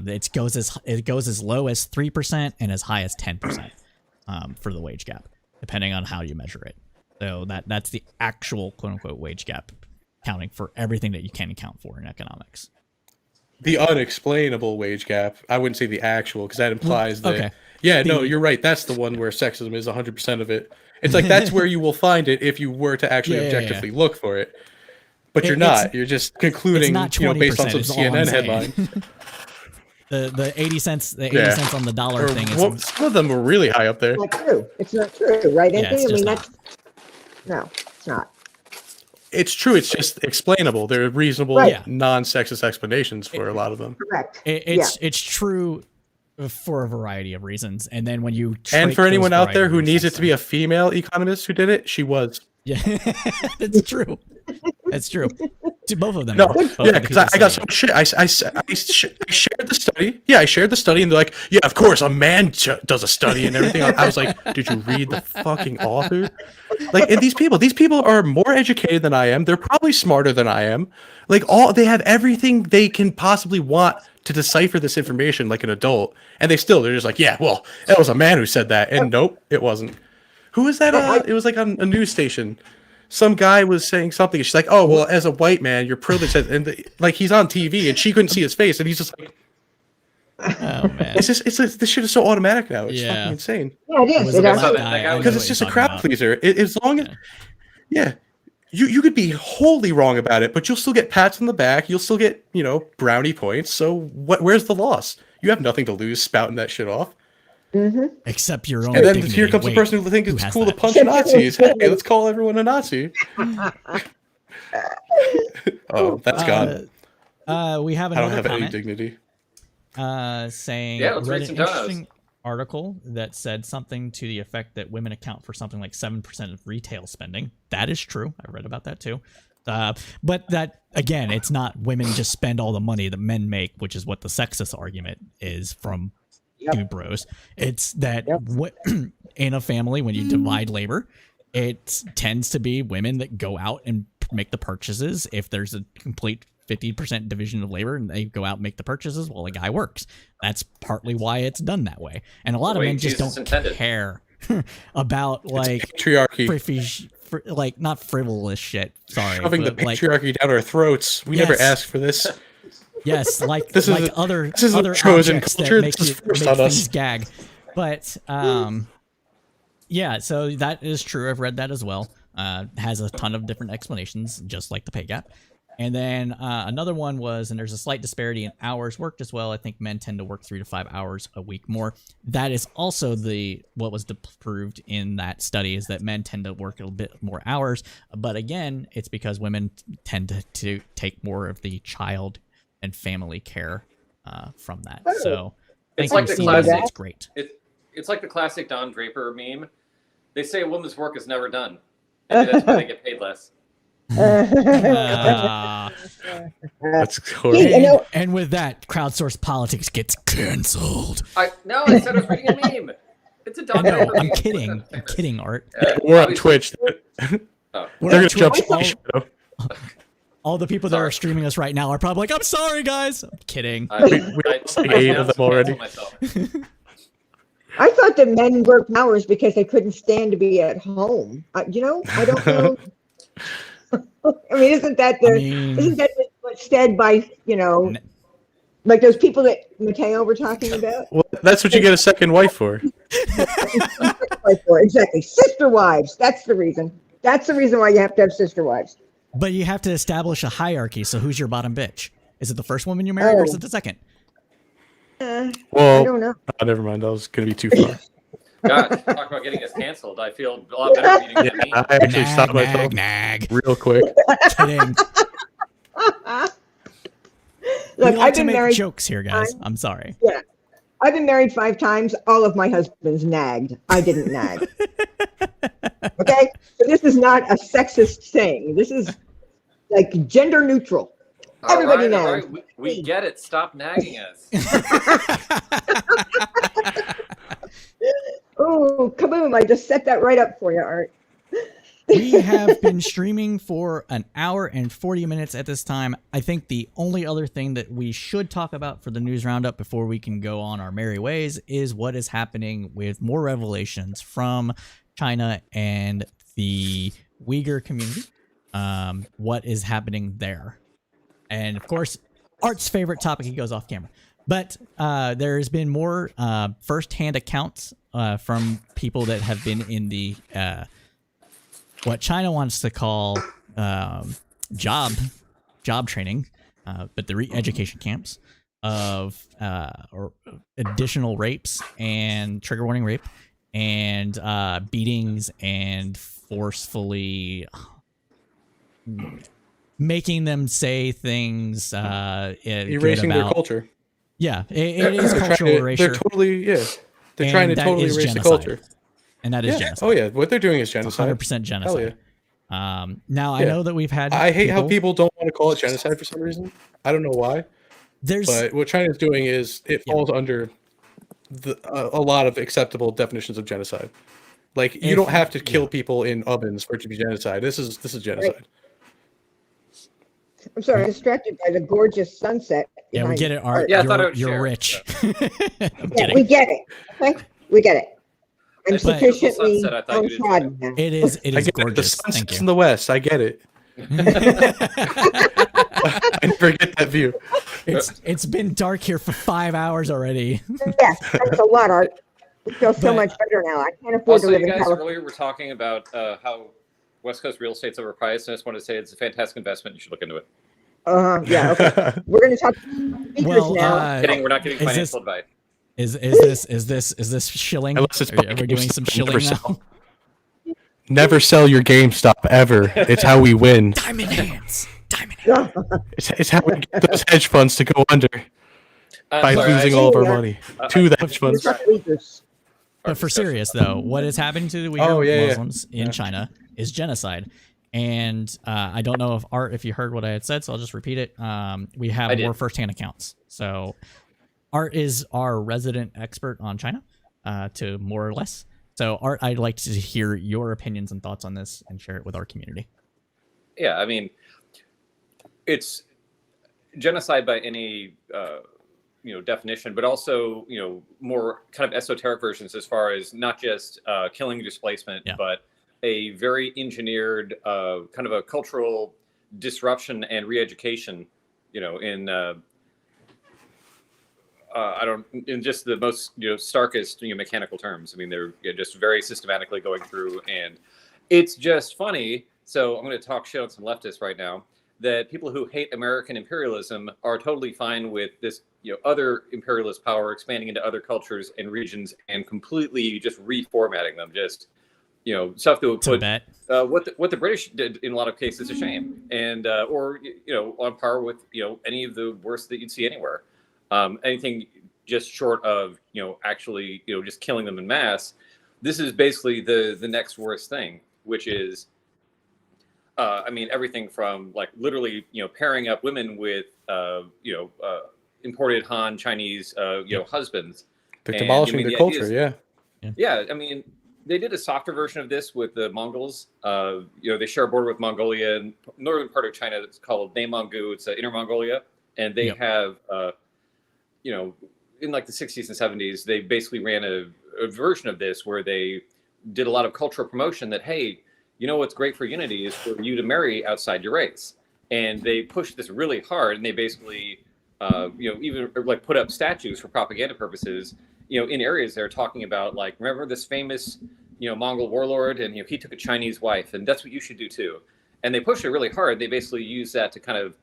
It goes as low as 3% and as high as 10%. for the wage gap, depending on how you measure it. So that's the actual quote unquote wage gap, counting for everything that you can account for in economics. The unexplainable wage gap. I wouldn't say the actual, because that implies that. Okay. Yeah, no, you're right. That's the one where sexism is 100% of it. It's like that's where you will find it if you were to actually objectively look for it. But you're not. You're just concluding, based on some CNN headline. The 80 cents, cents on the dollar thing. Some of them were really high up there. It's not true. It's not true, right, Anthony? It's no, it's not. It's true. It's just explainable. There are reasonable, non-sexist explanations for a lot of them. Correct. It's true for a variety of reasons. And then when you and for anyone out there who needs it to be a female economist who did it, she was. Yeah, that's true. That's true. To both of them. No, because I got some shit. I shared the study. Yeah, I shared the study, and they're like, "Yeah, of course, a man does a study and everything." I was like, "Did you read the fucking author?" Like, and these people are more educated than I am. They're probably smarter than I am. Like, they have everything they can possibly want to decipher this information like an adult, and they're just like, "Yeah, well, that was a man who said that," and nope, it wasn't. Who was that? It was like on a news station. Some guy was saying something. She's like, "Oh, well, as a white man, you're privileged." And like he's on TV, and she couldn't see his face, and he's just like, "Oh man, this shit is so automatic now. It's fucking insane." Yeah, it is. Because it's just a crowd pleaser. As long as, you could be wholly wrong about it, but you'll still get pats on the back. You'll still get brownie points. So where's the loss? You have nothing to lose spouting that shit off. Mm-hmm. Except your own. And then here comes the person who thinks it's cool to punch Nazis. Hey, let's call everyone a Nazi. Oh, that's gone. We have another I don't have comment, any dignity. Saying let's read some interesting article that said something to the effect that women account for something like 7% of retail spending. That is true. I read about that too. But that, again, it's not women just spend all the money that men make, which is what the sexist argument is from two bros. It's that in a family, when you divide labor, it tends to be women that go out and make the purchases. If there's a complete 50% division of labor and they go out and make the purchases, well, the guy works. That's partly why it's done that way. And a lot of men just don't care about like patriarchy. Like not frivolous shit. Sorry, shoving the patriarchy down our throats. We never asked for this. Yes, like this like is other chosen culture. That make things gag. But so that is true. I've read that as well. Has a ton of different explanations, just like the pay gap. And then another one was, and there's a slight disparity in hours worked as well. I think men tend to work 3 to 5 hours a week more. That is also what was proved in that study, is that men tend to work a bit more hours. But again, it's because women tend to take more of the child and family care from that. So it's like the classic. It's great. It's like the classic Don Draper meme. They say a woman's work is never done. Maybe that's why they get paid less. That's horrible. And with that, crowdsourced politics gets canceled. No, I said I was reading a meme. It's a Don Draper meme. I'm kidding. I'm kidding, Art. We're on Twitch. They're gonna jump. All the people that are streaming us right now are probably like, "I'm sorry, guys." I'm kidding. We lost like 8 of them already. I thought that men worked hours because they couldn't stand to be at home. I don't know. I mean, isn't that what's said by like those people that Mateo were talking about? Well, that's what you get a second wife for. Exactly, sister wives. That's the reason. That's the reason why you have to have sister wives. But you have to establish a hierarchy. So who's your bottom bitch? Is it the first woman you married, or is it the second? Well, I don't know. Never mind. That was going to be too far. God, talk about getting us canceled. I feel a lot better reading than me. I actually stopped myself real quick. Kidding. Look, I've been married. Jokes here, guys. I'm sorry. Yeah, I've been married 5 times. All of my husbands nagged. I didn't nag. Okay, so this is not a sexist thing. This is like gender neutral. Everybody nags. All right. We get it. Stop nagging us. Oh, kaboom! I just set that right up for you, Art. We have been streaming for an hour and 40 minutes at this time. I think the only other thing that we should talk about for the news roundup before we can go on our merry ways is what is happening with more revelations from China and the Uyghur community. What is happening there? And of course, Art's favorite topic, he goes off camera. But there's been more first-hand accounts from people that have been in the what China wants to call job training, but the re-education camps of or additional rapes and trigger warning rape and beatings and forcefully making them say things erasing their culture. Yeah, it is cultural erasure. They're totally They're trying to totally erase genocide. the culture. And that is genocide. Oh yeah, what they're doing is genocide. 100% genocide. Hell yeah. Now I know that we've had. I hate how people don't want to call it genocide for some reason. I don't know why. But what China's doing is it falls under a lot of acceptable definitions of genocide. Like you don't have to kill people in ovens for it to be genocide. This is genocide. Right. I'm sorry, I'm distracted by the gorgeous sunset. Yeah, we get it, Art. Yeah, I thought it was you're shared, rich. Yeah, we get it. Okay, we get it. I'm sufficiently sunset, I thought you did untrodden now. It is I get gorgeous. The Thank sunset's you. in the west. I get it. I never get that view. It's been dark here for 5 hours already. Yes, that's a lot, Art. We feel so much better now. I can't afford to Also, live you in guys California. earlier were talking about how West Coast real estate's overpriced, and I just wanted to say it's a fantastic investment. You should look into it. Yeah, okay. We're going to talk speakers Well, now. Kidding, we're not giving is financial advice. Is this shilling? Unless it's Are we doing some shilling now? Never sell your GameStop ever. It's how we win. Diamond hands. Diamond hands. It's how we get those hedge funds to go under by sorry, losing I- all of our Yeah. money to the hedge funds. But for serious though, what is happening to the Uyghur Muslims in China is genocide. And I don't know if you heard what I had said, so I'll just repeat it. We have more firsthand accounts. So Art is our resident expert on China, to more or less. So Art, I'd like to hear your opinions and thoughts on this and share it with our community. Yeah, I mean, it's genocide by any definition, but also more kind of esoteric versions as far as not just killing displacement, but a very engineered kind of a cultural disruption and re-education. In just the most starkest mechanical terms. I mean, they're just very systematically going through, and it's just funny. So I'm going to talk shit on some leftists right now. That people who hate American imperialism are totally fine with this, other imperialist power expanding into other cultures and regions and completely just reformatting them. Just, stuff that would put what the British did in a lot of cases to shame, and or on par with any of the worst that you'd see anywhere. Anything just short of actually just killing them in mass. This is basically the next worst thing, which is. I mean, everything from like literally, pairing up women with, imported Han Chinese, husbands. They're demolishing their culture, Yeah, I mean, they did a softer version of this with the Mongols. They share a border with Mongolia and northern part of China. It's called Nemongu. It's Inner Mongolia, and they have, in like the 60s and 70s, they basically ran a version of this where they did a lot of cultural promotion that hey. What's great for unity is for you to marry outside your race. And they pushed this really hard, and they basically, even like put up statues for propaganda purposes, in areas they're talking about, like, remember this famous, Mongol warlord, and he took a Chinese wife, and that's what you should do too. And they pushed it really hard. They basically use that to kind of,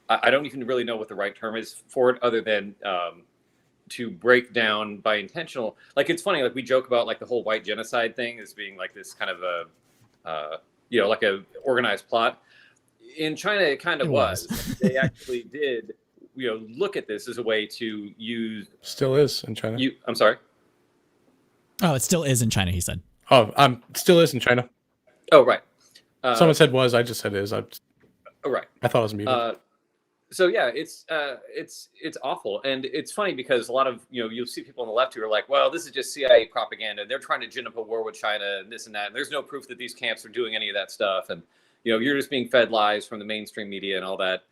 I don't even really know what the right term is for it, other than. To break down by intentional, like it's funny, like we joke about like the whole white genocide thing as being like this kind of a, like a organized plot. In China, it kind of was. They actually did, look at this as a way to use. Still is in China. I'm sorry. Oh, it still is in China. He said. Oh, still is in China. Oh, right. Someone said was. I just said is. Oh, right. I thought it was muted. So yeah, it's awful, and it's funny because a lot of you'll see people on the left who are like, well, this is just CIA propaganda. They're trying to gin up a war with China and this and that. And there's no proof that these camps are doing any of that stuff, and you're just being fed lies from the mainstream media and all that,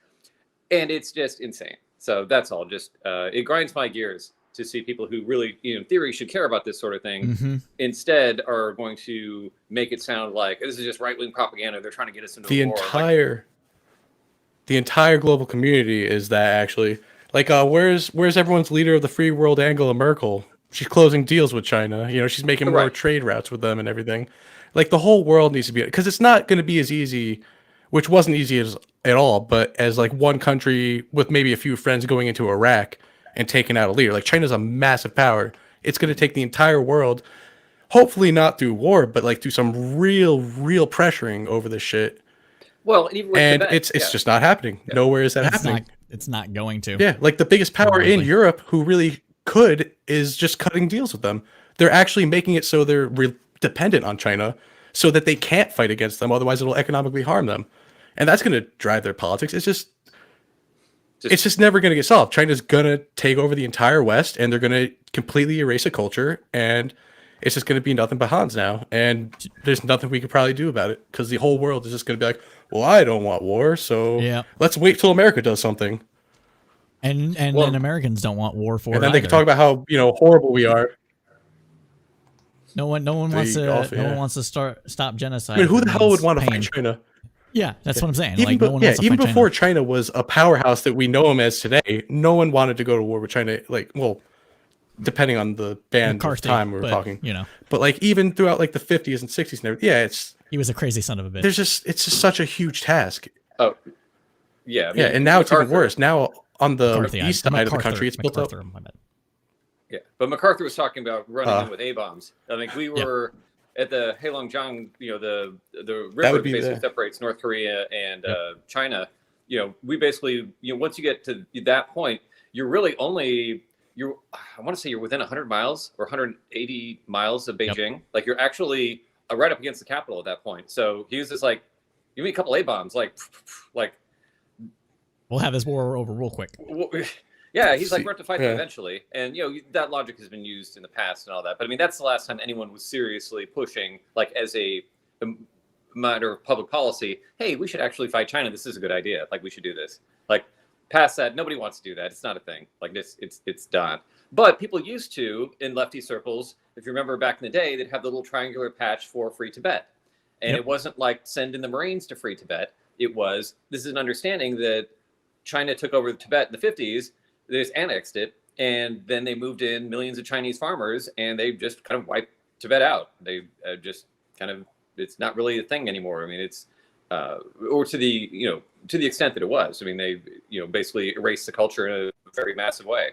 and it's just insane. So that's all. Just it grinds my gears to see people who really, in theory, should care about this sort of thing, instead are going to make it sound like this is just right-wing propaganda. They're trying to get us into the war. The entire global community is that actually. Like, where's everyone's leader of the free world, Angela Merkel? She's closing deals with China. She's making more trade routes with them and everything. Like, the whole world needs to be, because it's not going to be as easy, which wasn't easy at all, but as like one country with maybe a few friends going into Iraq and taking out a leader. Like, China's a massive power. It's going to take the entire world, hopefully not through war, but like through some real pressuring over this shit. Well, even with and Tibet, it's just not happening. Yeah. Nowhere is that happening. It's not going to. Yeah, like the biggest power in Europe who really could is just cutting deals with them. They're actually making it so they're dependent on China so that they can't fight against them. Otherwise, it'll economically harm them. And that's going to drive their politics. It's just never going to get solved. China's going to take over the entire West, and they're going to completely erase a culture, and it's just going to be nothing but Hans now. And there's nothing we could probably do about it because the whole world is just going to be like, well, I don't want war, so let's wait till America does something. And then Americans don't want war for it. And then they can talk about how horrible we are. No one wants to stop genocide. I mean, who the hell would want to fight China? Yeah, that's what I'm saying. Even, no one wants to even fight before China was a powerhouse that we know them as today, no one wanted to go to war with China. Like, well, depending on the band of time we were talking, But like even throughout like the 50s and 60s and everything, he was a crazy son of a bitch. It's just such a huge task. Oh, yeah, and now it's even worse. Now on the east side of the country, it's built up. Yeah, but MacArthur was talking about running in with A-bombs. I think we were at the Heilongjiang, the river that basically separates North Korea and China. We basically, once you get to that point, you're really only I want to say you're within 100 miles or 180 miles of Beijing. Yep. Like you're actually right up against the capital at that point. So he was just like, give me a couple A-bombs, like we'll have this war over real quick. Yeah, he's like, we're going to fight them eventually. And, that logic has been used in the past and all that. But I mean, that's the last time anyone was seriously pushing, like as a matter of public policy, hey, we should actually fight China. This is a good idea. Like we should do this. Like past that, nobody wants to do that. It's not a thing. Like this, it's done. But people used to, in lefty circles, if you remember back in the day, they'd have the little triangular patch for free Tibet. And it wasn't like send in the Marines to free Tibet. It was, this is an understanding that China took over Tibet in the 50s. They just annexed it. And then they moved in millions of Chinese farmers and they just kind of wiped Tibet out. They just kind of, it's not really a thing anymore. I mean, it's, or to the extent that it was. I mean, they, basically erased the culture in a very massive way.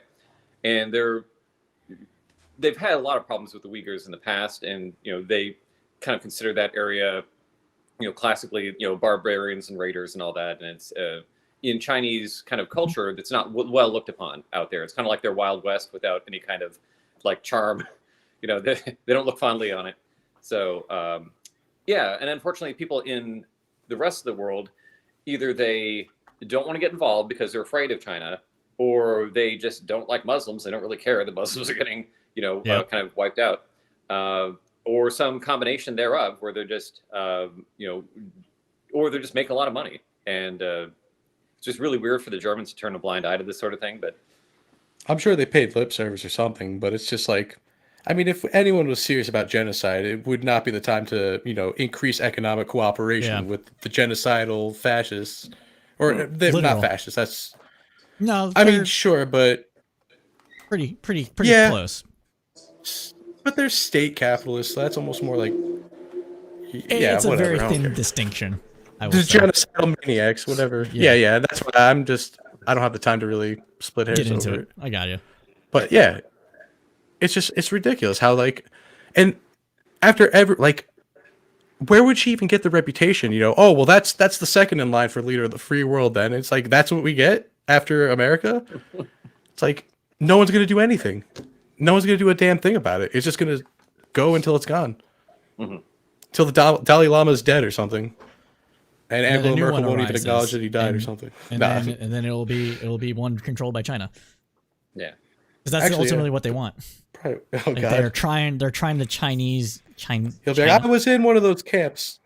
And they've had a lot of problems with the Uyghurs in the past. And, they kind of consider that area, classically, barbarians and raiders and all that. And it's in Chinese kind of culture that's not well looked upon out there. It's kind of like their Wild West without any kind of like charm. They don't look fondly on it. So, and unfortunately, people in the rest of the world, either they don't want to get involved because they're afraid of China, or they just don't like Muslims. They don't really care that Muslims are getting, kind of wiped out. Or some combination thereof, where they're just, or they're just making a lot of money. And it's just really weird for the Germans to turn a blind eye to this sort of thing. But I'm sure they paid lip service or something. But it's just like, I mean, if anyone was serious about genocide, it would not be the time to, increase economic cooperation with the genocidal fascists. Or they're not fascists. That's no. I mean, sure, but pretty close. But they're state capitalists. So that's almost more like, it's a very thin distinction. There's genocidal maniacs, whatever. Yeah. That's why I don't have the time to really split hairs over it. I got you. But yeah, it's ridiculous how and after where would she even get the reputation? That's the second in line for leader of the free world. Then it's like that's what we get after America. It's like no one's gonna do anything. No one's gonna do a damn thing about it. It's just gonna go until it's gone, till the Dalai Lama is dead or something. And then a Angela new Merkel one won't even arises, acknowledge that he died or something. And Nah. then it'll be one controlled by China. Yeah. Because that's Actually, ultimately what they want. Probably, oh Like god. they're trying to Chinese He'll be like, I was in one of those camps.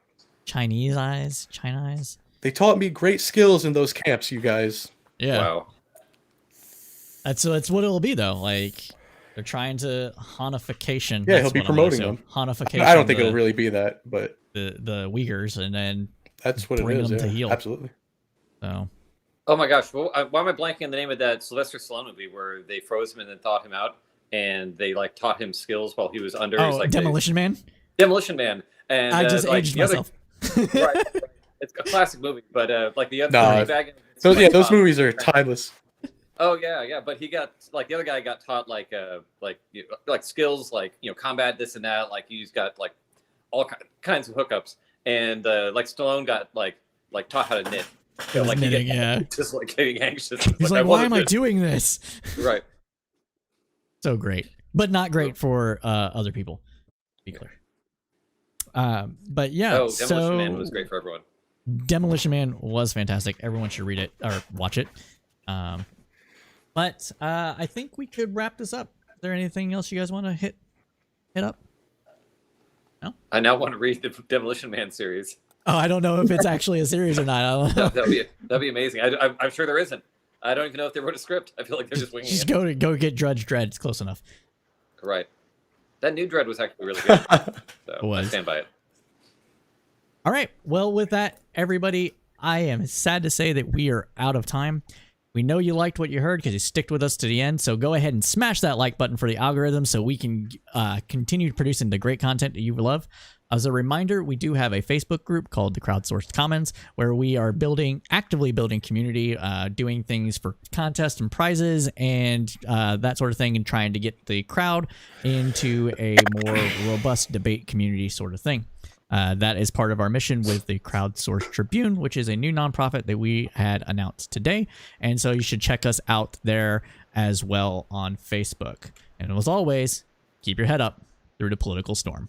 China eyes. They taught me great skills in those camps, you guys. Yeah. Wow. That's what it'll be though. Like they're trying to Hanification. Yeah, that's he'll be what I'm gonna promoting say. them. Hanification. I don't think it'll really be that, but the Uyghurs, and then that's what it bring is. them Yeah, to heel. absolutely. So Oh my gosh, why am I blanking on the name of that Sylvester Stallone movie where they froze him and then thawed him out, and they like taught him skills while he was under? Like Demolition Man. Demolition Man, and I just like aged the other, myself. right, it's a classic movie, but like the other Nah, bag. those movies are timeless. Oh yeah, but he got like the other guy got taught like skills like combat this and that. Like he's got like all kinds of hookups, and like Stallone got like taught how to knit. It was like knitting, yeah. just like getting anxious. He's like, why am I doing this? Right. So great, but not great for other people. To be clear. But yeah, Oh, Demolition Man was great for everyone. Demolition Man was fantastic. Everyone should read it or watch it. But I think we could wrap this up. Is there anything else you guys want to hit up? No? I now want to read the Demolition Man series. Oh, I don't know if it's actually a series or not. I don't know. That'd be amazing. I'm sure there isn't. I don't even know if they wrote a script. I feel like they're just winging Just it. go get Judge Dredd. It's close enough. Right. That new Dread was actually really good. So I stand by it. All right. Well, with that, everybody, I am sad to say that we are out of time. We know you liked what you heard because you sticked with us to the end. So go ahead and smash that like button for the algorithm so we can continue producing the great content that you love. As a reminder, we do have a Facebook group called the Crowdsourced Commons where we are actively building community, doing things for contests and prizes and that sort of thing, and trying to get the crowd into a more robust debate community sort of thing. That is part of our mission with the Crowdsourced Tribune, which is a new nonprofit that we had announced today. And so you should check us out there as well on Facebook. And as always, keep your head up through the political storm.